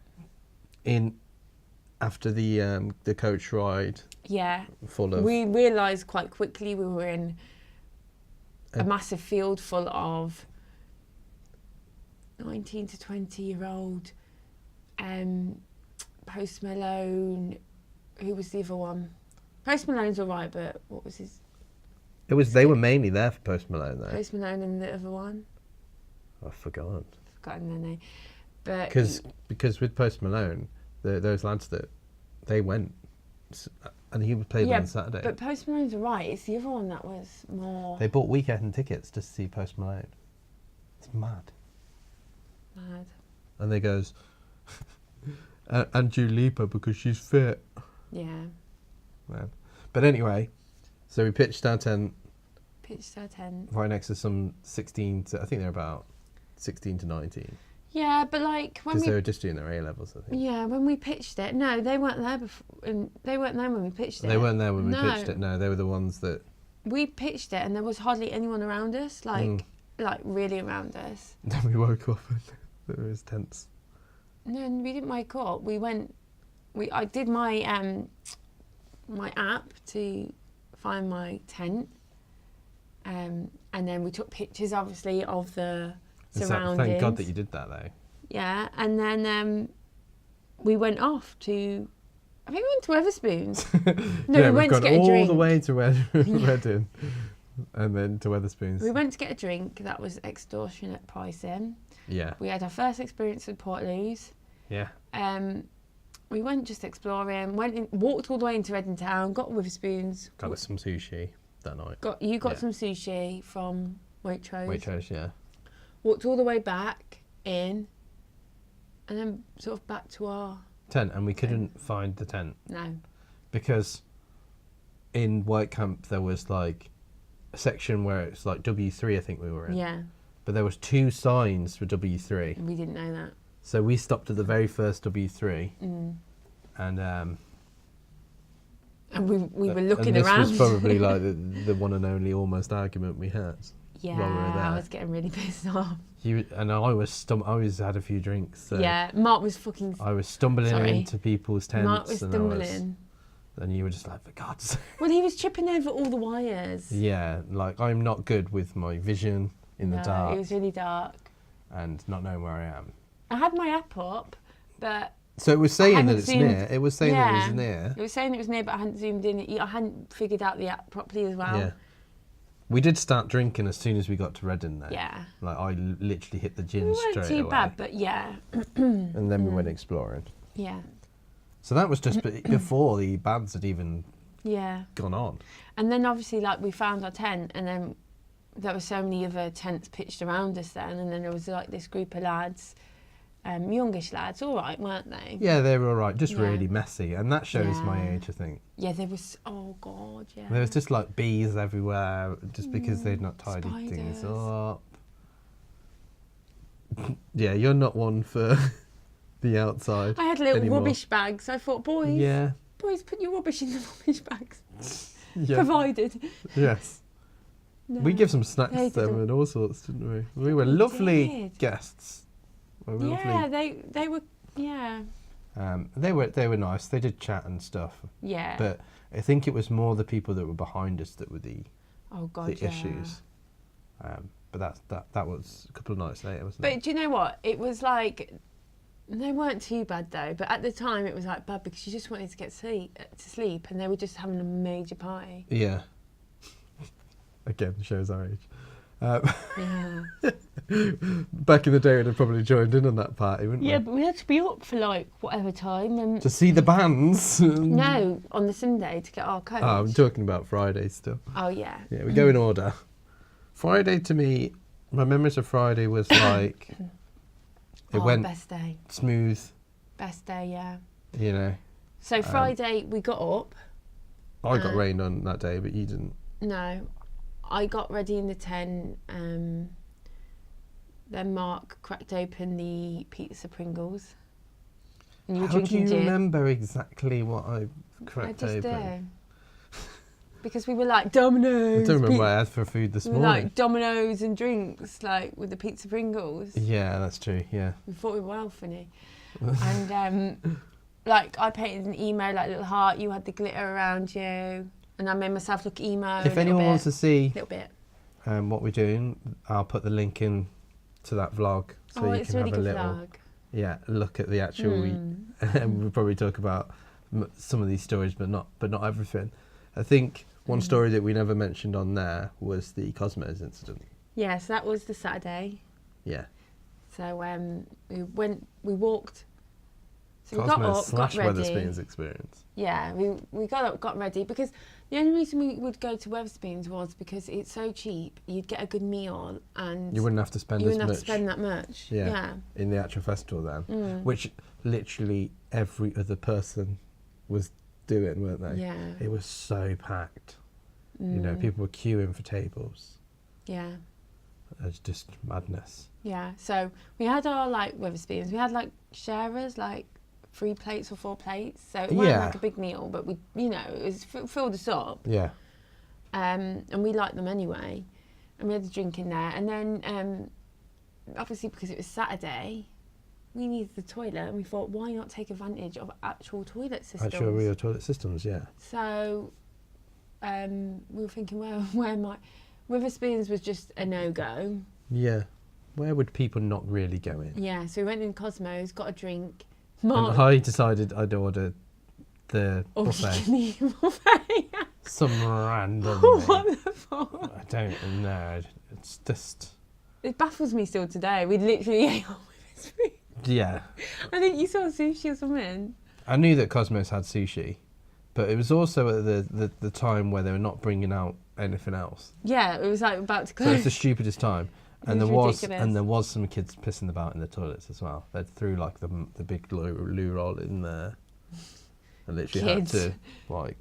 Speaker 1: After the coach ride.
Speaker 2: Yeah.
Speaker 1: Full of...
Speaker 2: We realised quite quickly we were in a massive field full of 19 to 20-year-old Post Malone. Who was the other one? Post Malone's all right, but what was his...
Speaker 1: They were mainly there for Post Malone, though.
Speaker 2: Post Malone and the other one?
Speaker 1: I've forgotten
Speaker 2: their name. But
Speaker 1: because with Post Malone, those lads they went, and he played on Saturday.
Speaker 2: But Post Malone's right. It's the other one that was more...
Speaker 1: They bought weekend tickets just to see Post Malone. It's mad. And they goes, and Dua Lipa because she's fit.
Speaker 2: Yeah.
Speaker 1: Man. But anyway, so we pitched our tent. Right next to some 16 to, I think they're about 16 to 19.
Speaker 2: Yeah, but like when
Speaker 1: because they were just doing their A-levels, I think.
Speaker 2: Yeah, when we pitched it, no, they weren't there before. And they weren't there when we pitched it.
Speaker 1: They weren't there when we pitched it. No, they were the ones that.
Speaker 2: We pitched it, and there was hardly anyone around us, like really around us.
Speaker 1: Then we woke up and there was tents.
Speaker 2: No, we didn't wake up. I did my my app to find my tent, and then we took pictures, obviously, of the surroundings.
Speaker 1: Thank God that you did that though.
Speaker 2: Yeah, and then we went off to, I think we went to Wetherspoons. No,
Speaker 1: yeah,
Speaker 2: we went to get a drink.
Speaker 1: all the way to Reading and then to Wetherspoons.
Speaker 2: We went to get a drink. That was extortionate pricing.
Speaker 1: Yeah.
Speaker 2: We had our first experience with Portaloos.
Speaker 1: Yeah.
Speaker 2: We went just exploring, walked all the way into Reading town, got Wetherspoons.
Speaker 1: Got us some sushi that night.
Speaker 2: Got some sushi from Waitrose.
Speaker 1: Waitrose, yeah.
Speaker 2: Walked all the way back in, and then sort of back to our
Speaker 1: tent, and we couldn't find the tent.
Speaker 2: No.
Speaker 1: Because in White Camp there was like a section where it's like W3, I think we were in.
Speaker 2: Yeah.
Speaker 1: But there was 2 signs for W3.
Speaker 2: We didn't know that.
Speaker 1: So we stopped at the very first W3,
Speaker 2: and we were looking
Speaker 1: and
Speaker 2: around.
Speaker 1: This was probably like the one and only almost argument we had.
Speaker 2: Yeah,
Speaker 1: while we were there.
Speaker 2: I was getting really pissed off.
Speaker 1: And I was had a few drinks. So
Speaker 2: yeah, Mark was fucking.
Speaker 1: I was stumbling into people's tents.
Speaker 2: Mark was stumbling.
Speaker 1: And you were just like, for God's sake.
Speaker 2: Well, he was tripping over all the wires.
Speaker 1: Yeah, like I'm not good with my vision in the dark.
Speaker 2: It was really dark.
Speaker 1: And not knowing where I am.
Speaker 2: I had my app up, but
Speaker 1: so it was saying that it's near. It was saying that it was near.
Speaker 2: It was saying it was near, but I hadn't zoomed in. I hadn't figured out the app properly as well.
Speaker 1: Yeah. We did start drinking as soon as we got to Reading, though.
Speaker 2: Yeah.
Speaker 1: Like I literally hit the gin
Speaker 2: we
Speaker 1: straight away.
Speaker 2: weren't too bad, but yeah.
Speaker 1: And then we went exploring.
Speaker 2: Yeah.
Speaker 1: So that was just before the bands had even gone on.
Speaker 2: And then obviously, like, we found our tent, and then there were so many other tents pitched around us then, and then there was like this group of lads. Youngish lads, all right, weren't they?
Speaker 1: Yeah, they were all right, just really messy, and that shows my age, I think.
Speaker 2: Yeah, there was, oh God, yeah.
Speaker 1: There was just like bees everywhere, just because they'd not tidied things up. Yeah, you're not one for the outside.
Speaker 2: I had little
Speaker 1: anymore.
Speaker 2: rubbish bags, so I thought, boys, put your rubbish in the rubbish bags. Provided.
Speaker 1: Yes. No, we give some snacks to them and all sorts, didn't we? We were lovely guests.
Speaker 2: Yeah, they were. Yeah.
Speaker 1: They were nice. They did chat and stuff.
Speaker 2: Yeah.
Speaker 1: But I think it was more the people that were behind us that were the issues. But that was a couple of nights later, wasn't it?
Speaker 2: But do you know what? It was like they weren't too bad though. But at the time, it was like bad because you just wanted to get to sleep, and they were just having a major party.
Speaker 1: Yeah. Again, shows our age.
Speaker 2: Yeah.
Speaker 1: Back in the day, we'd have probably joined in on that party, wouldn't we?
Speaker 2: Yeah, but we had to be up for like whatever time and
Speaker 1: to see the bands.
Speaker 2: No, on the Sunday to get our coach.
Speaker 1: Oh, I'm talking about Friday still.
Speaker 2: Oh yeah.
Speaker 1: Yeah, we go in order. Friday to me, my memories of Friday was like it went
Speaker 2: best day.
Speaker 1: Smooth.
Speaker 2: Best day, yeah.
Speaker 1: You know.
Speaker 2: So Friday we got up.
Speaker 1: I got rained on that day, but you didn't.
Speaker 2: No. I got ready in the tent. Then Mark cracked open the pizza Pringles. And you were drinking
Speaker 1: do you
Speaker 2: gin.
Speaker 1: remember exactly what I cracked open?
Speaker 2: I just do. Because we were like Dominoes.
Speaker 1: I don't remember what I had for food this morning.
Speaker 2: Like Dominoes and drinks, like with the pizza Pringles.
Speaker 1: Yeah, that's true. Yeah.
Speaker 2: We thought we were well funny. And like I painted an emo, like a little heart. You had the glitter around you. And I made myself look emo.
Speaker 1: If anyone wants to see
Speaker 2: what
Speaker 1: we're doing, I'll put the link in to that vlog so you can have a little look at the actual. And we'll probably talk about some of these stories, but not everything. I think one story that we never mentioned on there was the Cosmos incident.
Speaker 2: Yeah, so that was the Saturday.
Speaker 1: Yeah.
Speaker 2: So we walked. So we
Speaker 1: Cosmos
Speaker 2: got up, got ready.
Speaker 1: Wetherspoons experience.
Speaker 2: Yeah, we got up, got ready, because the only reason we would go to Wetherspoons was because it's so cheap. You'd get a good meal and
Speaker 1: you wouldn't have to spend
Speaker 2: that much. Yeah.
Speaker 1: In the actual festival then, which literally every other person was doing, weren't they?
Speaker 2: Yeah.
Speaker 1: It was so packed. You know, people were queuing for tables.
Speaker 2: Yeah.
Speaker 1: It's just madness.
Speaker 2: Yeah. So we had our like Wetherspoons. We had like sharers, like 3 plates or 4 plates, so it wasn't like a big meal, but we, it was filled us up.
Speaker 1: Yeah.
Speaker 2: And we liked them anyway, and we had a drink in there, and then obviously because it was Saturday, we needed the toilet, and we thought, why not take advantage of actual toilet systems?
Speaker 1: Actual real toilet systems, yeah.
Speaker 2: So we were thinking, where might Wetherspoons was just a no-go.
Speaker 1: Yeah. where would people not really go in?
Speaker 2: Yeah, so we went in Cosmos, got a drink.
Speaker 1: And I decided I'd order the buffet.
Speaker 2: Buffet.
Speaker 1: Some random
Speaker 2: What the fuck?
Speaker 1: I don't know. It's just...
Speaker 2: It baffles me still today. We literally ate all of his food.
Speaker 1: Yeah.
Speaker 2: I think you saw sushi or something.
Speaker 1: I knew that Cosmos had sushi, but it was also at the time where they were not bringing out anything else.
Speaker 2: Yeah, it was like about to close.
Speaker 1: So it's the stupidest time. And
Speaker 2: It was ridiculous.
Speaker 1: there was some kids pissing about in the toilets as well. They threw like the big loo roll in there. I literally had to like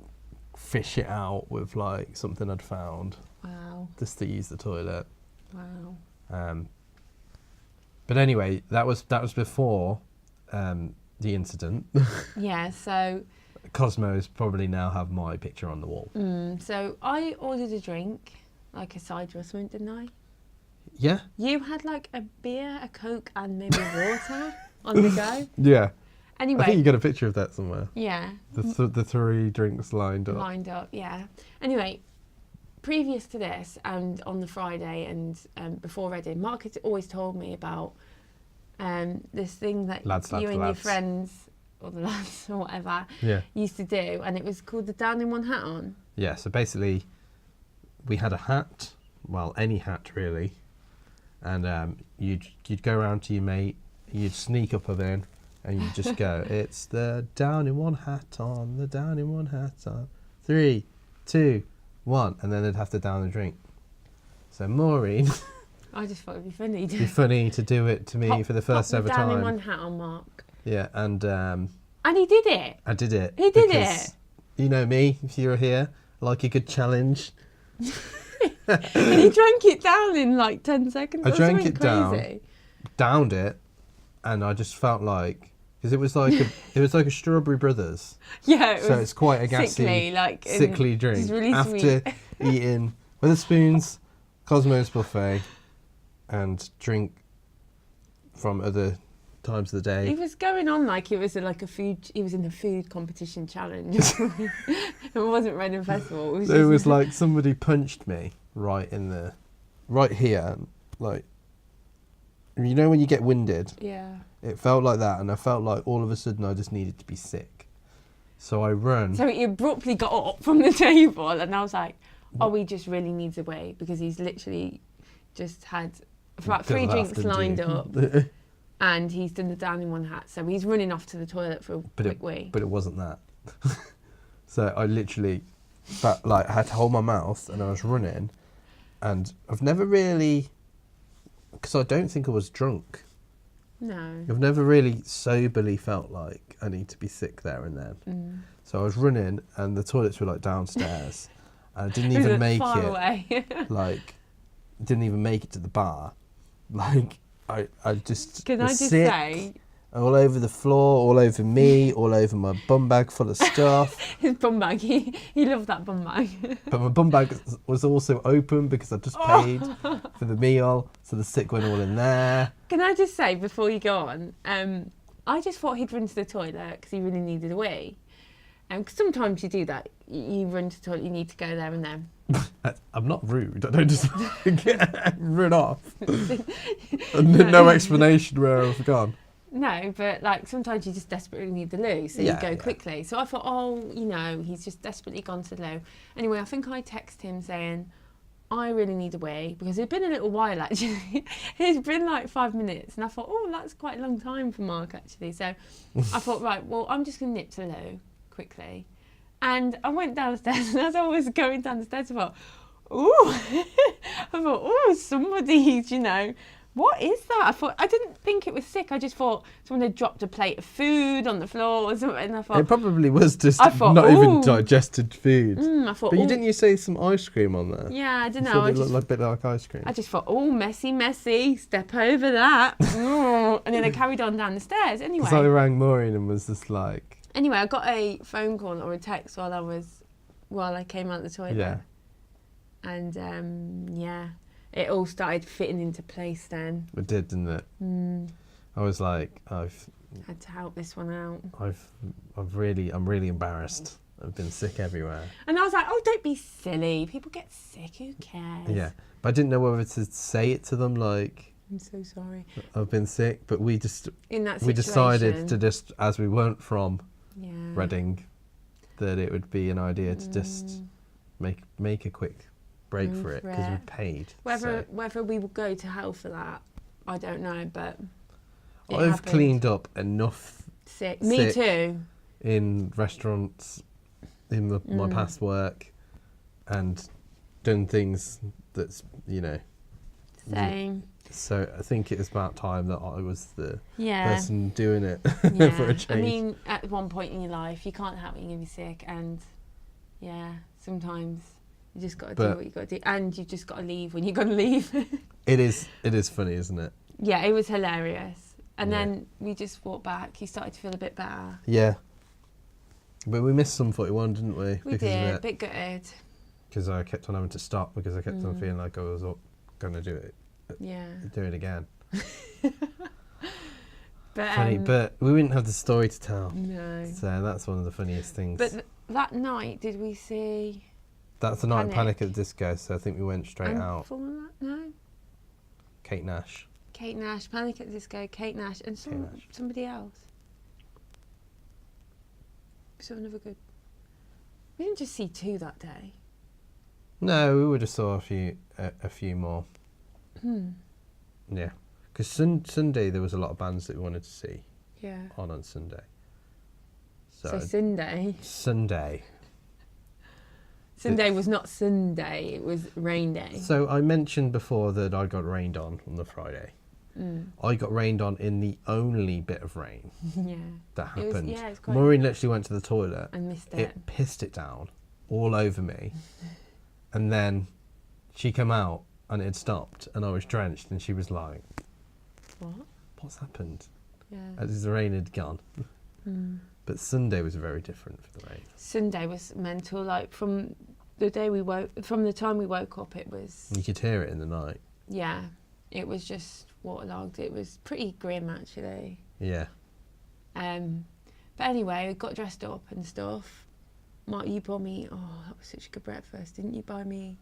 Speaker 1: fish it out with like something I'd found.
Speaker 2: Wow.
Speaker 1: Just to use the toilet.
Speaker 2: Wow.
Speaker 1: But anyway, that was before the incident.
Speaker 2: Yeah, so...
Speaker 1: Cosmos probably now have my picture on the wall.
Speaker 2: So I ordered a drink, like a cider or something, didn't I?
Speaker 1: Yeah.
Speaker 2: You had like a beer, a Coke and maybe water on the go.
Speaker 1: Yeah.
Speaker 2: Anyway.
Speaker 1: I think you got a picture of that somewhere.
Speaker 2: Yeah.
Speaker 1: The three drinks lined up.
Speaker 2: Lined up, yeah. Anyway, previous to this and on the Friday and before Reading, Mark had always told me about this thing that you and your friends, or the lads or whatever, used to do, and it was called the down in one hat on.
Speaker 1: Yeah, so basically we had a hat, well, any hat really, and you'd go around to your mate, you'd sneak up a bin, and you'd just go, it's the down in one hat on, the down in one hat on, 3, 2, 1, and then they'd have to down the drink. So Maureen...
Speaker 2: I just thought it'd be funny.
Speaker 1: It'd be funny to do it to me for the first ever time.
Speaker 2: Down in one hat on Mark.
Speaker 1: Yeah, and
Speaker 2: he did it.
Speaker 1: I did it.
Speaker 2: He did it.
Speaker 1: You know me, if you're here, I like a good challenge.
Speaker 2: And he drank it down in like 10 seconds.
Speaker 1: I drank it
Speaker 2: crazy.
Speaker 1: downed it, and I just felt like, because it was like a Strawberry Brothers.
Speaker 2: Yeah,
Speaker 1: so it's quite a gassy, sickly drink.
Speaker 2: Really
Speaker 1: after
Speaker 2: sweet.
Speaker 1: eating Wetherspoons, Cosmos buffet, and drink from other times of the day.
Speaker 2: He was going on like it was like a food. He was in a food competition challenge. It wasn't Reading Festival.
Speaker 1: It was like somebody punched me right here, like, you know when you get winded.
Speaker 2: Yeah.
Speaker 1: It felt like that, and I felt like all of a sudden I just needed to be sick. So I run.
Speaker 2: So he abruptly got up from the table, and I was like, "Oh, he just really needs a wee," because he's literally just had about 3 drinks lined up. And he's done the down in one hat, so he's running off to the toilet for a quick wee.
Speaker 1: But it wasn't that. So I literally, had to hold my mouth, and I was running, and I've never really, because I don't think I was drunk.
Speaker 2: No.
Speaker 1: I've never really soberly felt like I need to be sick there and then. So I was running, and the toilets were like downstairs, and I didn't even make
Speaker 2: far
Speaker 1: it.
Speaker 2: Away.
Speaker 1: Didn't even make it to the bar. I just
Speaker 2: Can
Speaker 1: was
Speaker 2: I just
Speaker 1: sick,
Speaker 2: say,
Speaker 1: all over the floor, all over me, all over my bum bag full of stuff.
Speaker 2: his bum bag, he loved that bum bag.
Speaker 1: But my bum bag was also open because I just paid for the meal, so the sick went all in there.
Speaker 2: Can I just say, before you go on, I just thought he'd run to the toilet because he really needed a wee. Cause sometimes you do that. You run to the toilet, you need to go there and then.
Speaker 1: I'm not rude. I don't just run off. No explanation where I've gone.
Speaker 2: No, but sometimes you just desperately need the loo, so you go quickly. So I thought, he's just desperately gone to the loo. Anyway, I think I texted him saying, I really need a wee, because it'd been a little while actually. It's been like 5 minutes, and I thought, that's quite a long time for Mark actually. So I thought, right, well, I'm just going to nip to the loo quickly. And I went downstairs, and as I was going down the stairs, I thought, somebody's, what is that? I didn't think it was sick. I just thought someone had dropped a plate of food on the floor or something. And I thought,
Speaker 1: it probably was just not even digested food. But didn't you say some ice cream on there?
Speaker 2: Yeah, I don't know.
Speaker 1: It looked like a bit like ice cream.
Speaker 2: I just thought, messy, step over that. And then I carried on down the stairs anyway.
Speaker 1: So I rang Maureen and was just like...
Speaker 2: Anyway, I got a phone call or a text while I came out of the toilet.
Speaker 1: Yeah.
Speaker 2: And it all started fitting into place then.
Speaker 1: It did, didn't it? I was like, I've
Speaker 2: had to help this one out.
Speaker 1: I'm really embarrassed. I've been sick everywhere.
Speaker 2: And I was like, don't be silly. People get sick. Who cares?
Speaker 1: Yeah, but I didn't know whether to say it to them, like,
Speaker 2: I'm so sorry.
Speaker 1: I've been sick, but we decided to just, as we weren't from Reading, that it would be an idea to just make a quick break for it because we paid.
Speaker 2: Whether we will go to hell for that, I don't know, but
Speaker 1: I've cleaned up enough
Speaker 2: sick. Me too.
Speaker 1: In restaurants, in my past work, and done things that's,
Speaker 2: same.
Speaker 1: So I think it was about time that I was the person doing it for a change.
Speaker 2: I mean, at one point in your life, you can't help it, you're going to be sick, and sometimes you just got to do what you got to do, and you just got to leave when you're going to leave.
Speaker 1: It is funny, isn't it?
Speaker 2: Yeah, it was hilarious. And then we just walked back. You started to feel a bit better.
Speaker 1: Yeah. But we missed some 41, didn't we?
Speaker 2: We did, a bit gutted.
Speaker 1: Because I kept on having to stop because I kept on feeling like I was going to do it. Do it again.
Speaker 2: But
Speaker 1: funny, but we wouldn't have the story to tell.
Speaker 2: No.
Speaker 1: So that's one of the funniest things.
Speaker 2: But that night, did we see...
Speaker 1: That's the night of Panic at the Disco, so I think we went straight out.
Speaker 2: No?
Speaker 1: Kate Nash,
Speaker 2: Panic at the Disco, Kate Nash, and somebody else. So another good... We didn't just see 2 that day.
Speaker 1: No, we would have saw a few more. Yeah, because Sunday there was a lot of bands that we wanted to see.
Speaker 2: Yeah.
Speaker 1: On Sunday.
Speaker 2: So Sunday. Sunday was not Sunday, it was rain day.
Speaker 1: So I mentioned before that I got rained on the Friday. I got rained on in the only bit of rain that happened.
Speaker 2: It was quite...
Speaker 1: Maureen literally went to the toilet.
Speaker 2: And missed it.
Speaker 1: It pissed it down all over me. And then she came out and it had stopped and I was drenched and she was like, what's happened?
Speaker 2: Yeah.
Speaker 1: As the rain had gone. But Sunday was very different for the rain.
Speaker 2: Sunday was mental. Like from the time we woke up, it was...
Speaker 1: You could hear it in the night.
Speaker 2: Yeah. It was just waterlogged. It was pretty grim, actually.
Speaker 1: Yeah.
Speaker 2: But anyway, we got dressed up and stuff. Mark, you bought me... Oh, that was such a good breakfast. Didn't you buy me...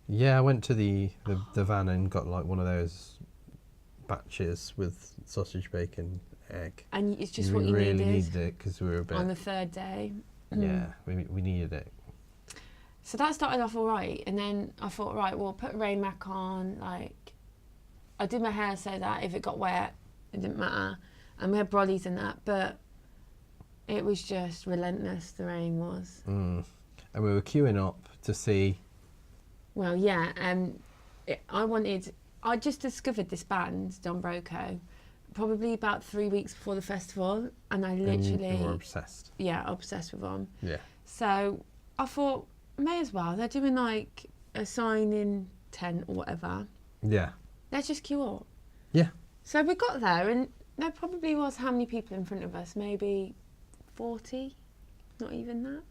Speaker 1: Yeah, I went to the van and got like one of those batches with sausage, bacon, egg.
Speaker 2: And it's just what you needed.
Speaker 1: We really needed it because we were a bit...
Speaker 2: On the 3rd day.
Speaker 1: Yeah, we needed it.
Speaker 2: So that started off all right. And then I thought, right, well, put rain mac on. Like, I did my hair so that if it got wet, it didn't matter. And we had brollies and that, but it was just relentless, the rain was. And
Speaker 1: we were queuing up to see...
Speaker 2: Well, yeah, I just discovered this band, Don Broco, probably about 3 weeks before the festival, and I literally...
Speaker 1: And you were obsessed.
Speaker 2: Yeah, obsessed with them.
Speaker 1: Yeah.
Speaker 2: So I thought, may as well, they're doing like a sign-in tent or whatever.
Speaker 1: Yeah.
Speaker 2: Let's just queue up.
Speaker 1: Yeah.
Speaker 2: So we got there, and there probably was how many people in front of us? Maybe 40? Not even that?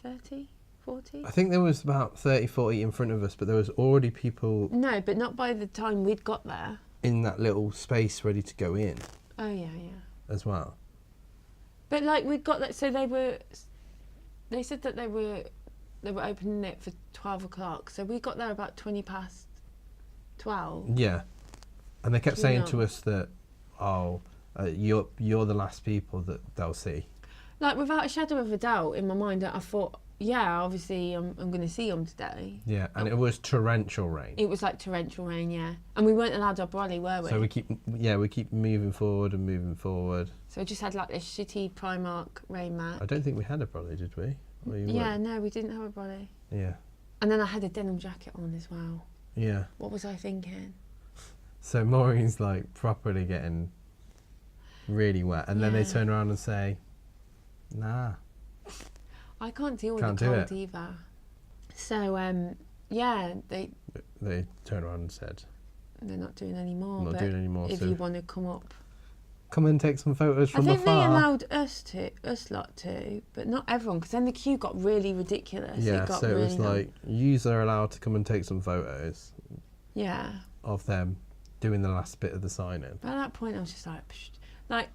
Speaker 2: 30? 40?
Speaker 1: I think there was about 30, 40 in front of us, but there was already people...
Speaker 2: No, but not by the time we'd got there.
Speaker 1: In that little space ready to go in.
Speaker 2: Oh, yeah.
Speaker 1: As well.
Speaker 2: But, like, we'd got that... So they said that they were opening it for 12 o'clock. So we got there about 20 past 12.
Speaker 1: Yeah. And they kept saying to us that, you're the last people that they'll see. Like,
Speaker 2: without a shadow of a doubt in my mind, I thought... Yeah, obviously I'm going to see them today.
Speaker 1: Yeah, and it was torrential rain.
Speaker 2: It was like torrential rain, yeah. And we weren't allowed our brolly, were we?
Speaker 1: So we keep moving forward and moving forward.
Speaker 2: So we just had like this shitty Primark rain mat.
Speaker 1: I don't think we had a brolly, did we?
Speaker 2: No, we didn't have a brolly.
Speaker 1: Yeah.
Speaker 2: And then I had a denim jacket on as well.
Speaker 1: Yeah.
Speaker 2: What was I thinking?
Speaker 1: So Maureen's like properly getting really wet, and then they turn around and say, nah.
Speaker 2: I can't deal with the cold either. So,
Speaker 1: they turned around and said...
Speaker 2: They're not doing any more.
Speaker 1: Not doing any more.
Speaker 2: If you want to come up...
Speaker 1: Come and take some photos from afar.
Speaker 2: I think they allowed us lot to, but not everyone, because then the queue got really ridiculous.
Speaker 1: Yeah, it was like, yous are allowed to come and take some photos.
Speaker 2: Yeah.
Speaker 1: Of them doing the last bit of the sign-in.
Speaker 2: By that point, I was just like, psh, like...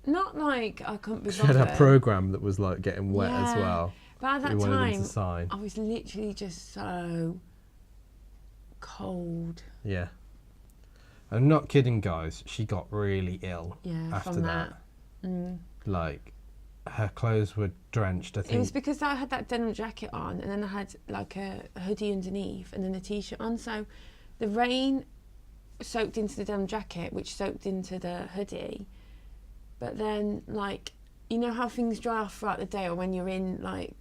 Speaker 2: Not like I couldn't be bothered.
Speaker 1: She had a programme that was like getting wet as well.
Speaker 2: But at that time, I was literally just so cold.
Speaker 1: Yeah. I'm not kidding, guys. She got really ill after
Speaker 2: from
Speaker 1: that.
Speaker 2: Mm.
Speaker 1: Like, her clothes were drenched, I think.
Speaker 2: It was because I had that denim jacket on, and then I had like a hoodie underneath, and then a t-shirt on. So the rain soaked into the denim jacket, which soaked into the hoodie. But then, like, you know how things dry off throughout the day, or when you're in like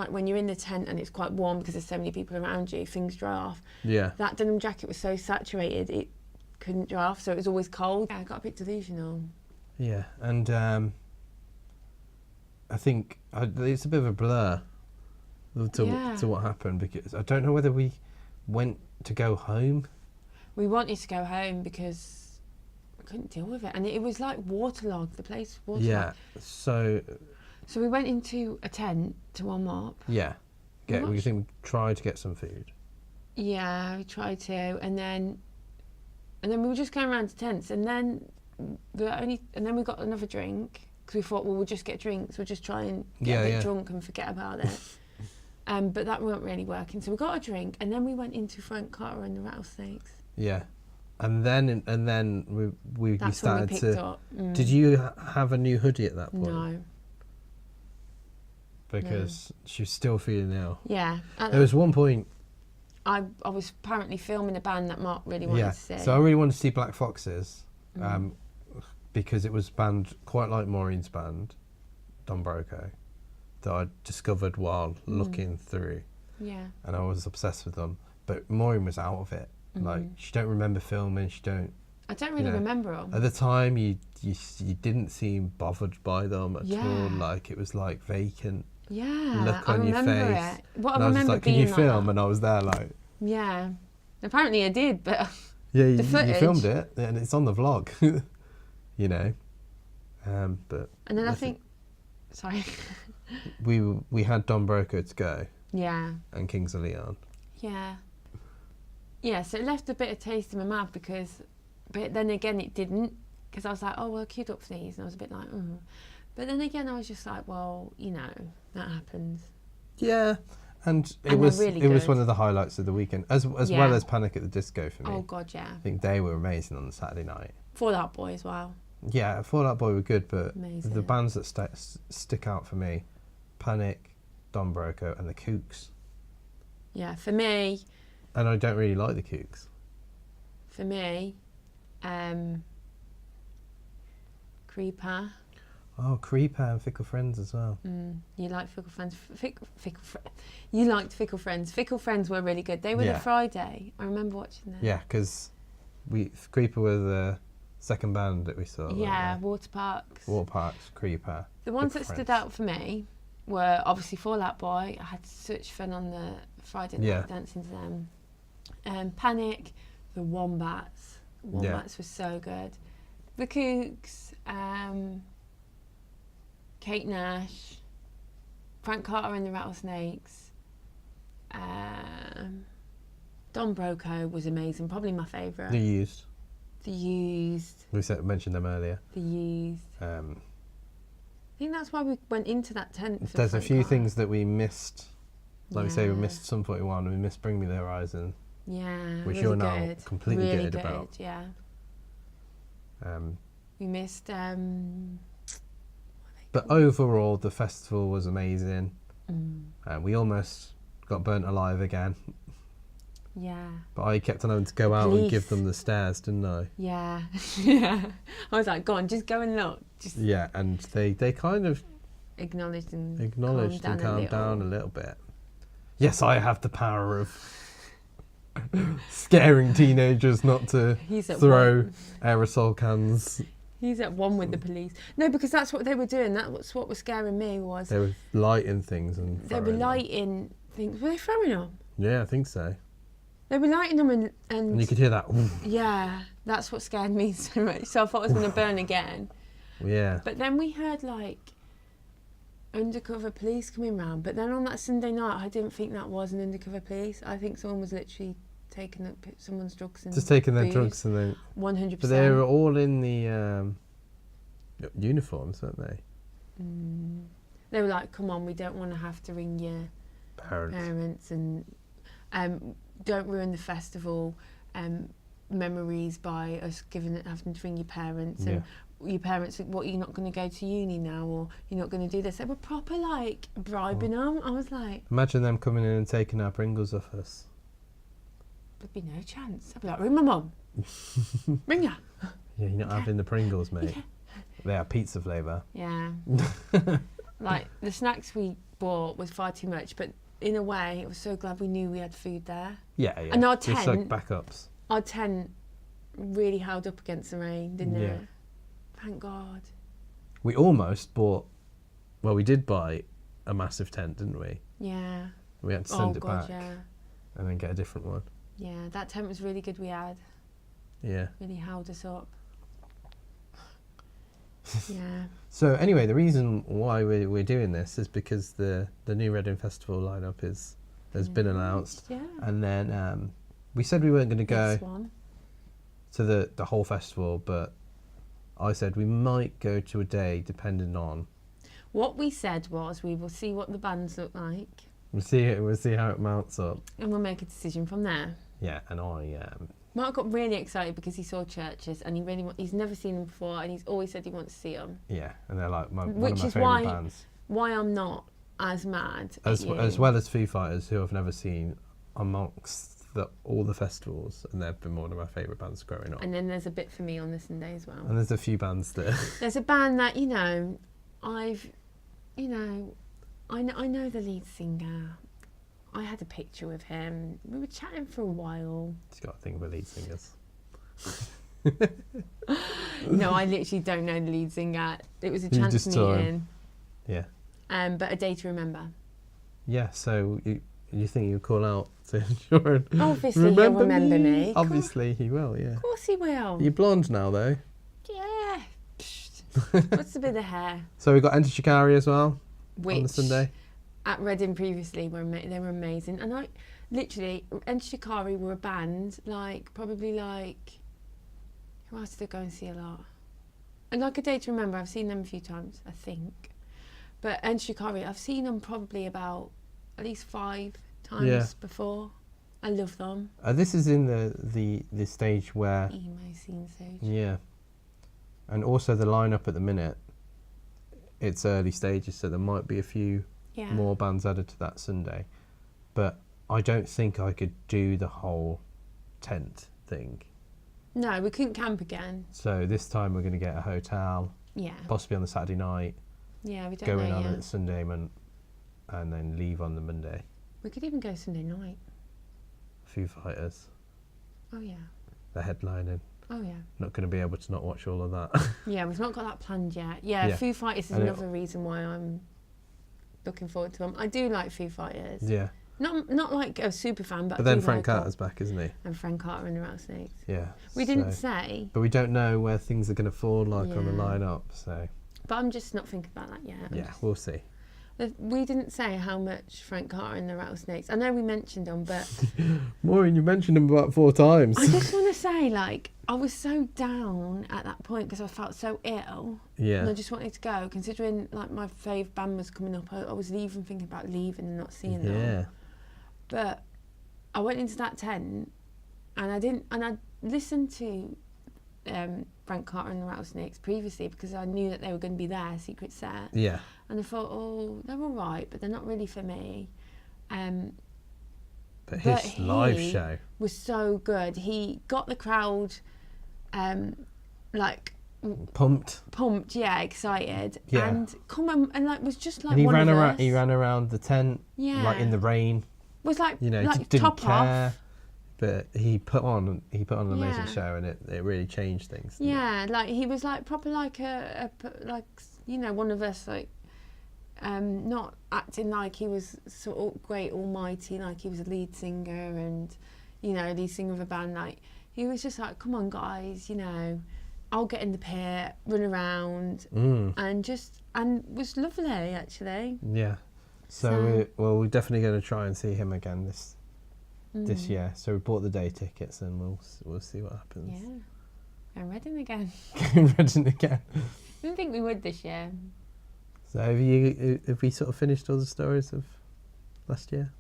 Speaker 2: when you're in the tent and it's quite warm because there's so many people around you, things dry off.
Speaker 1: Yeah.
Speaker 2: That denim jacket was so saturated it couldn't dry off, so it was always cold. Yeah, I got a bit delusional.
Speaker 1: Yeah, and I think it's a bit of a blur to what happened, because I don't know whether we went to go home.
Speaker 2: We wanted to go home because I couldn't deal with it, and it was like waterlogged. The place was waterlogged.
Speaker 1: Yeah, so
Speaker 2: we went into a tent to warm up.
Speaker 1: Yeah, we think we tried to get some food.
Speaker 2: Yeah, we tried to, and then we were just going around to tents, and then we got another drink because we thought, well, we'll just get drinks. We'll just try and get a bit drunk and forget about it. But that weren't really working, so we got a drink, and then we went into Frank Carter and the Rattlesnakes.
Speaker 1: Yeah, and then we started
Speaker 2: when we picked
Speaker 1: to.
Speaker 2: up.
Speaker 1: Did you have a new hoodie at that point?
Speaker 2: No.
Speaker 1: Because she was still feeling ill.
Speaker 2: Yeah.
Speaker 1: There was one point.
Speaker 2: I was apparently filming a band that Mark really wanted to see.
Speaker 1: So I really wanted to see Black Foxes, because it was a band quite like Maureen's band, Don Broco, that I discovered while looking through.
Speaker 2: Yeah.
Speaker 1: And I was obsessed with them. But Maureen was out of it. Like, she don't remember filming,
Speaker 2: I don't really remember them.
Speaker 1: At the time, you didn't seem bothered by them at all. Like, it was like vacant.
Speaker 2: Yeah,
Speaker 1: look on your face.
Speaker 2: It. What
Speaker 1: And I was just like, can you film? And I was there like...
Speaker 2: Yeah. Apparently I did, but...
Speaker 1: Yeah, you filmed it, and it's on the vlog, you know. But...
Speaker 2: And then I think... Sorry.
Speaker 1: we had Don Broco to go.
Speaker 2: Yeah.
Speaker 1: And Kings of Leon.
Speaker 2: Yeah. Yeah, so it left a bit of taste in my mouth because... But then again, it didn't. Because I was like, oh, well, I queued up for these. And I was a bit like, But then again, I was just like, well, you know, that happens.
Speaker 1: Yeah, and it was one of the highlights of the weekend, as well as Panic at the Disco for me.
Speaker 2: Oh God, yeah.
Speaker 1: I think they were amazing on the Saturday night.
Speaker 2: Fall Out Boy as well.
Speaker 1: Yeah, Fall Out Boy were good, but
Speaker 2: amazing.
Speaker 1: The bands that stick out for me, Panic, Don Broco, and the Kooks.
Speaker 2: Yeah, for me.
Speaker 1: And I don't really like the Kooks.
Speaker 2: For me, Creeper.
Speaker 1: Oh, Creeper and Fickle Friends as well.
Speaker 2: You like Fickle Friends. You liked Fickle Friends. Fickle Friends were really good. They were the Friday. I remember watching them.
Speaker 1: Yeah, because Creeper were the second band that we saw.
Speaker 2: Yeah, Water Parks,
Speaker 1: Creeper.
Speaker 2: The ones that stood out for me were obviously Fall Out Boy. I had such fun on the Friday night dancing to them. Panic, the Wombats. Wombats was so good. The Kooks, Kate Nash, Frank Carter and the Rattlesnakes, Don Broco was amazing, probably my favourite.
Speaker 1: The Used. We mentioned them earlier.
Speaker 2: The Used. I think that's why we went into that tent.
Speaker 1: There's a few things that we missed. Like we say, we missed Sum 41, we missed Bring Me the Horizon.
Speaker 2: Yeah,
Speaker 1: which you're now completely
Speaker 2: really
Speaker 1: gutted about.
Speaker 2: Yeah. We missed.
Speaker 1: But overall, the festival was amazing. We almost got burnt alive again.
Speaker 2: Yeah.
Speaker 1: But I kept on having to go out and give them the stares, didn't I?
Speaker 2: Yeah. Yeah. I was like, go on, just go and look.
Speaker 1: Yeah, and they kind of
Speaker 2: acknowledged and
Speaker 1: calmed down a little bit. Yes, I have the power of scaring teenagers not to throw aerosol cans.
Speaker 2: He's at one with the police. No, because that's what they were doing. That's what was scaring me was...
Speaker 1: They were lighting things and
Speaker 2: they were lighting things. Were they throwing them?
Speaker 1: Yeah, I think so.
Speaker 2: They were lighting them and
Speaker 1: you could hear that.
Speaker 2: Yeah, that's what scared me so much. So I thought it was going to burn again.
Speaker 1: Yeah.
Speaker 2: But then we heard like undercover police coming round. But then on that Sunday night, I didn't think that was an undercover police. I think someone was literally taking someone's drugs and
Speaker 1: just taking their drugs and then
Speaker 2: 100%.
Speaker 1: But they were all in the uniforms, weren't they?
Speaker 2: They were like, "Come on, we don't want to have to ring your parents and don't ruin the festival. memories by us having to ring your parents and your parents said, what, you're not going to go to uni now, or you're not going to do this. They were proper like bribing them. I was like,
Speaker 1: imagine them coming in and taking our Pringles off us.
Speaker 2: There'd be no chance. I'd be like, ring my mum. Ring her.
Speaker 1: Yeah, you're not having the Pringles, mate.
Speaker 2: Yeah.
Speaker 1: They are pizza flavour.
Speaker 2: Yeah. Like the snacks we bought was far too much, but in a way I was so glad we knew we had food there.
Speaker 1: Yeah.
Speaker 2: And our
Speaker 1: just
Speaker 2: tent,
Speaker 1: like backups.
Speaker 2: Our tent really held up against the rain, didn't
Speaker 1: Yeah.
Speaker 2: it? Thank God.
Speaker 1: We almost bought, well, we did buy a massive tent, didn't we?
Speaker 2: Yeah.
Speaker 1: We had to send it back
Speaker 2: yeah.
Speaker 1: and then get a different one.
Speaker 2: Yeah, that tent was really good we had.
Speaker 1: Yeah.
Speaker 2: Really held us up. Yeah.
Speaker 1: So anyway, the reason why we're doing this is because the new Reading Festival lineup has been announced.
Speaker 2: Yeah.
Speaker 1: And then we said we weren't going to go
Speaker 2: Next one.
Speaker 1: to the whole festival, but I said we might go to a day depending on.
Speaker 2: What we said was we will see what the bands look like.
Speaker 1: We'll see how it mounts up.
Speaker 2: And we'll make a decision from there.
Speaker 1: Yeah, and
Speaker 2: Mark got really excited because he saw Churches and he's never seen them before and he's always said he wants to see them.
Speaker 1: yeah, and they're like one of
Speaker 2: Which
Speaker 1: my
Speaker 2: is
Speaker 1: favourite bands.
Speaker 2: Why I'm not as mad at you.
Speaker 1: As well as Foo Fighters, who I've never seen amongst all the festivals, and they've been one of my favourite bands growing up.
Speaker 2: And then there's a bit for me on the Sunday as well.
Speaker 1: And there's a few bands that...
Speaker 2: There's a band that, I know the lead singer. I had a picture with him. We were chatting for a while.
Speaker 1: He's got a thing with lead singers.
Speaker 2: No, I literally don't know the lead singer. It was a chance meeting.
Speaker 1: Yeah.
Speaker 2: But a day to remember.
Speaker 1: Yeah, so you think you'll call out to Jordan?
Speaker 2: Obviously he'll remember me.
Speaker 1: Obviously he will, yeah.
Speaker 2: Of course he will.
Speaker 1: You're blonde now, though.
Speaker 2: Yeah. What's a bit of hair?
Speaker 1: So we got Enter Shikari as well on the Sunday.
Speaker 2: At Reading previously, they were amazing. And literally, Enter Shikari were a band, probably who else did I go and see a lot? And like A Day to Remember, I've seen them a few times, I think. But Enter Shikari, I've seen them probably about at least 5 times before. I love them.
Speaker 1: This is in the stage where...
Speaker 2: Emo scene stage.
Speaker 1: Yeah. And also the lineup at the minute, it's early stages, so there might be a few more bands added to that Sunday. But I don't think I could do the whole tent thing.
Speaker 2: No, we couldn't camp again.
Speaker 1: So this time we're going to get a hotel.
Speaker 2: Yeah.
Speaker 1: Possibly on the Saturday night.
Speaker 2: Yeah, we don't
Speaker 1: go
Speaker 2: know
Speaker 1: in on
Speaker 2: yet.
Speaker 1: the Sunday and then leave on the Monday.
Speaker 2: We could even go Sunday night.
Speaker 1: Foo Fighters.
Speaker 2: Oh yeah.
Speaker 1: They're headlining.
Speaker 2: Oh yeah.
Speaker 1: Not going to be able to not watch all of that.
Speaker 2: Yeah, we've not got that planned yet. Yeah. Foo Fighters is another reason why I'm looking forward to them. I do like Foo Fighters.
Speaker 1: Yeah.
Speaker 2: Not like a super fan, but
Speaker 1: then Frank Carter's back, isn't he?
Speaker 2: And Frank Carter and the Rattlesnakes.
Speaker 1: Yeah.
Speaker 2: We didn't say.
Speaker 1: But we don't know where things are going to fall on the lineup, so.
Speaker 2: But I'm just not thinking about that yet.
Speaker 1: We'll see.
Speaker 2: We didn't say how much Frank Carter and the Rattlesnakes. I know we mentioned them, but
Speaker 1: Maureen, you mentioned them about 4 times.
Speaker 2: I just want to say, I was so down at that point because I felt so ill.
Speaker 1: Yeah.
Speaker 2: And I just wanted to go, considering my fave band was coming up. I was even thinking about leaving and not seeing them.
Speaker 1: Yeah.
Speaker 2: But I went into that tent, and I listened to Frank Carter and the Rattlesnakes previously because I knew that they were going to be there, secret set.
Speaker 1: Yeah.
Speaker 2: And I thought, oh, they're all right, but they're not really for me.
Speaker 1: But his live show
Speaker 2: was so good. He got the crowd,
Speaker 1: pumped,
Speaker 2: excited,
Speaker 1: yeah.
Speaker 2: and was just like.
Speaker 1: And he
Speaker 2: one
Speaker 1: ran
Speaker 2: of
Speaker 1: around.
Speaker 2: us.
Speaker 1: He ran around the tent, in the rain.
Speaker 2: Was
Speaker 1: didn't
Speaker 2: top
Speaker 1: care.
Speaker 2: off.
Speaker 1: But he put on an amazing show, and it really changed things.
Speaker 2: Yeah, he was proper one of us, not acting like he was sort of great almighty, like he was a lead singer and lead singer of a band. He was just like, come on guys, I'll get in the pit, run around, and was lovely actually.
Speaker 1: Yeah. So we're definitely going to try and see him again this year. So we bought the day tickets and we'll see what happens.
Speaker 2: Yeah. And Reading again.
Speaker 1: Reading again.
Speaker 2: I didn't think we would this year.
Speaker 1: So have we sort of finished all the stories of last year?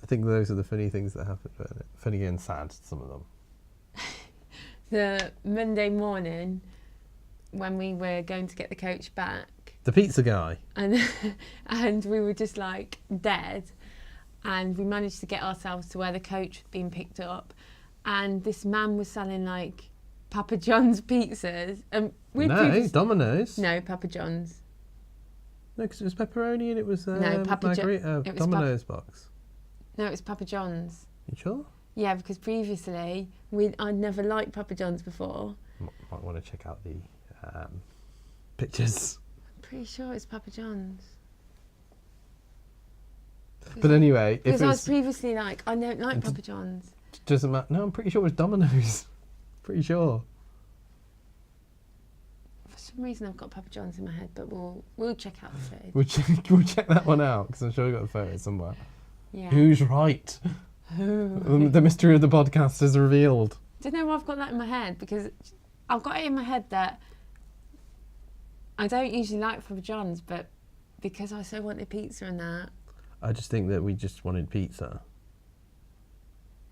Speaker 1: I think those are the funny things that happened. Funny and sad, some of them.
Speaker 2: The Monday morning when we were going to get the coach back.
Speaker 1: The pizza guy.
Speaker 2: And we were just like dead. And we managed to get ourselves to where the coach was being picked up. And this man was selling like Papa John's pizzas.
Speaker 1: Domino's.
Speaker 2: No, Papa John's.
Speaker 1: No, because it was pepperoni and it was
Speaker 2: Margherita
Speaker 1: Domino's box.
Speaker 2: No, it was Papa John's.
Speaker 1: You sure?
Speaker 2: Yeah, because previously I'd never liked Papa John's before.
Speaker 1: Might want to check out the pictures.
Speaker 2: I'm pretty sure it's Papa John's.
Speaker 1: But anyway,
Speaker 2: because I was previously like, I don't like Papa John's.
Speaker 1: Doesn't matter. No, I'm pretty sure it was Domino's. Pretty sure.
Speaker 2: For some reason, I've got Papa John's in my head, but we'll check out the food.
Speaker 1: We'll check that one out because I'm sure we've got a photo somewhere.
Speaker 2: Yeah.
Speaker 1: Who's right? The mystery of the podcast is revealed.
Speaker 2: Do you know why I've got that in my head? Because I've got it in my head that I don't usually like Papa John's, but because I so wanted pizza and that.
Speaker 1: I just think that we just wanted pizza.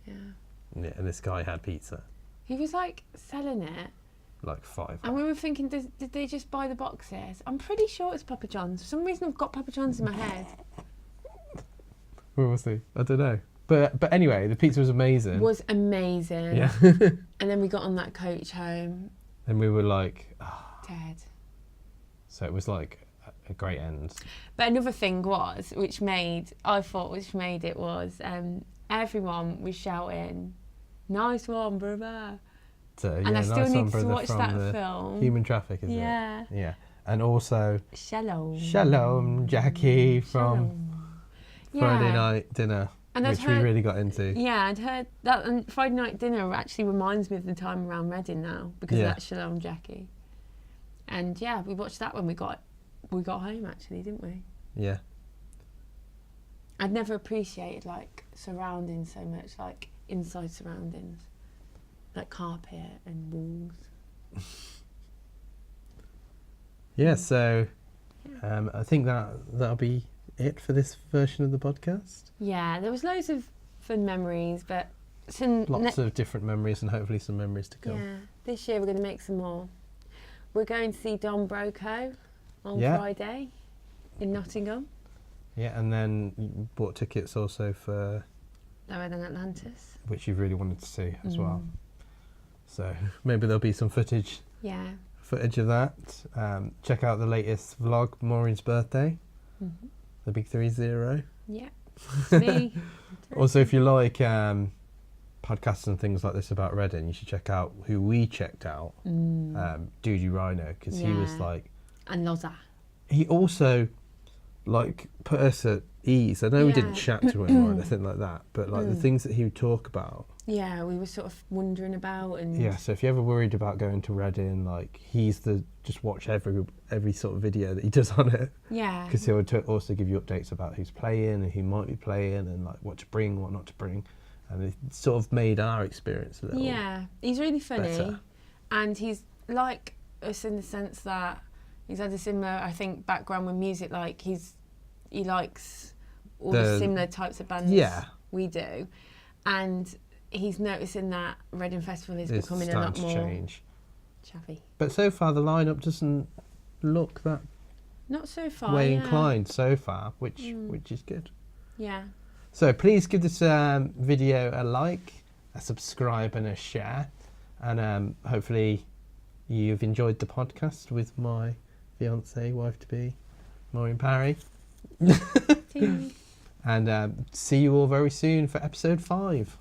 Speaker 2: Yeah.
Speaker 1: Yeah, and this guy had pizza.
Speaker 2: He was like selling it.
Speaker 1: Like 5.
Speaker 2: And we were thinking, did they just buy the boxes? I'm pretty sure it's Papa John's. For some reason, I've got Papa John's in my head.
Speaker 1: We'll see. I don't know. But anyway, the pizza was amazing.
Speaker 2: Was amazing.
Speaker 1: Yeah.
Speaker 2: And then we got on that coach home.
Speaker 1: And we were like...
Speaker 2: dead.
Speaker 1: So it was like a great end.
Speaker 2: But another thing was, which made it was everyone was shouting, "Nice one, brother."
Speaker 1: So,
Speaker 2: and I still need to watch that film.
Speaker 1: Human Traffic, is it? Yeah. And also... Shalom, Jackie from Friday Night Dinner, which we really got into.
Speaker 2: Yeah, I'd heard that, and Friday Night Dinner actually reminds me of the time around Reading now, because of that Shalom, Jackie. And yeah, we watched that when we got home, actually, didn't we?
Speaker 1: Yeah.
Speaker 2: I'd never appreciated like surroundings so much, like inside surroundings, like carpet and walls.
Speaker 1: Yeah, so I think that'll be it for this version of the podcast.
Speaker 2: Yeah, there was loads of fun memories, but
Speaker 1: lots of different memories, and hopefully some memories to come.
Speaker 2: Yeah, this year we're going to make some more. We're going to see Don Broco on Friday in Nottingham.
Speaker 1: Yeah, and then you bought tickets also for
Speaker 2: Lower Than Atlantis,
Speaker 1: which you've really wanted to see as well. So maybe there'll be some footage.
Speaker 2: Yeah.
Speaker 1: Footage of that. Check out the latest vlog, Maureen's birthday. The big 30.
Speaker 2: Yeah. Me.
Speaker 1: Also, if you like podcasts and things like this about Reading, you should check out who we checked out. Dudey Rhino, because he was like...
Speaker 2: And Loza.
Speaker 1: He also like put us at ease. I know we didn't chat to him or anything like that, but like the things that he would talk about.
Speaker 2: Yeah, we were sort of wondering about, and
Speaker 1: yeah. So if you're ever worried about going to Reading, like just watch every sort of video that he does on it.
Speaker 2: Yeah.
Speaker 1: Because he'll also give you updates about who's playing and who might be playing, and like what to bring, what not to bring, and it sort of made our experience a little.
Speaker 2: Yeah, he's really funny,
Speaker 1: better.
Speaker 2: And he's like us in the sense that he's had a similar, I think, background with music. Like he likes all the similar types of bands we do, and he's noticing that Reading Festival is becoming a lot more chavvy.
Speaker 1: But so far the lineup doesn't look that
Speaker 2: not so far
Speaker 1: way inclined so far, which is good.
Speaker 2: Yeah.
Speaker 1: So please give this video a like, a subscribe, and a share, and hopefully you've enjoyed the podcast with my fiancée, wife to be, Maureen Parry. And see you all very soon for episode 5.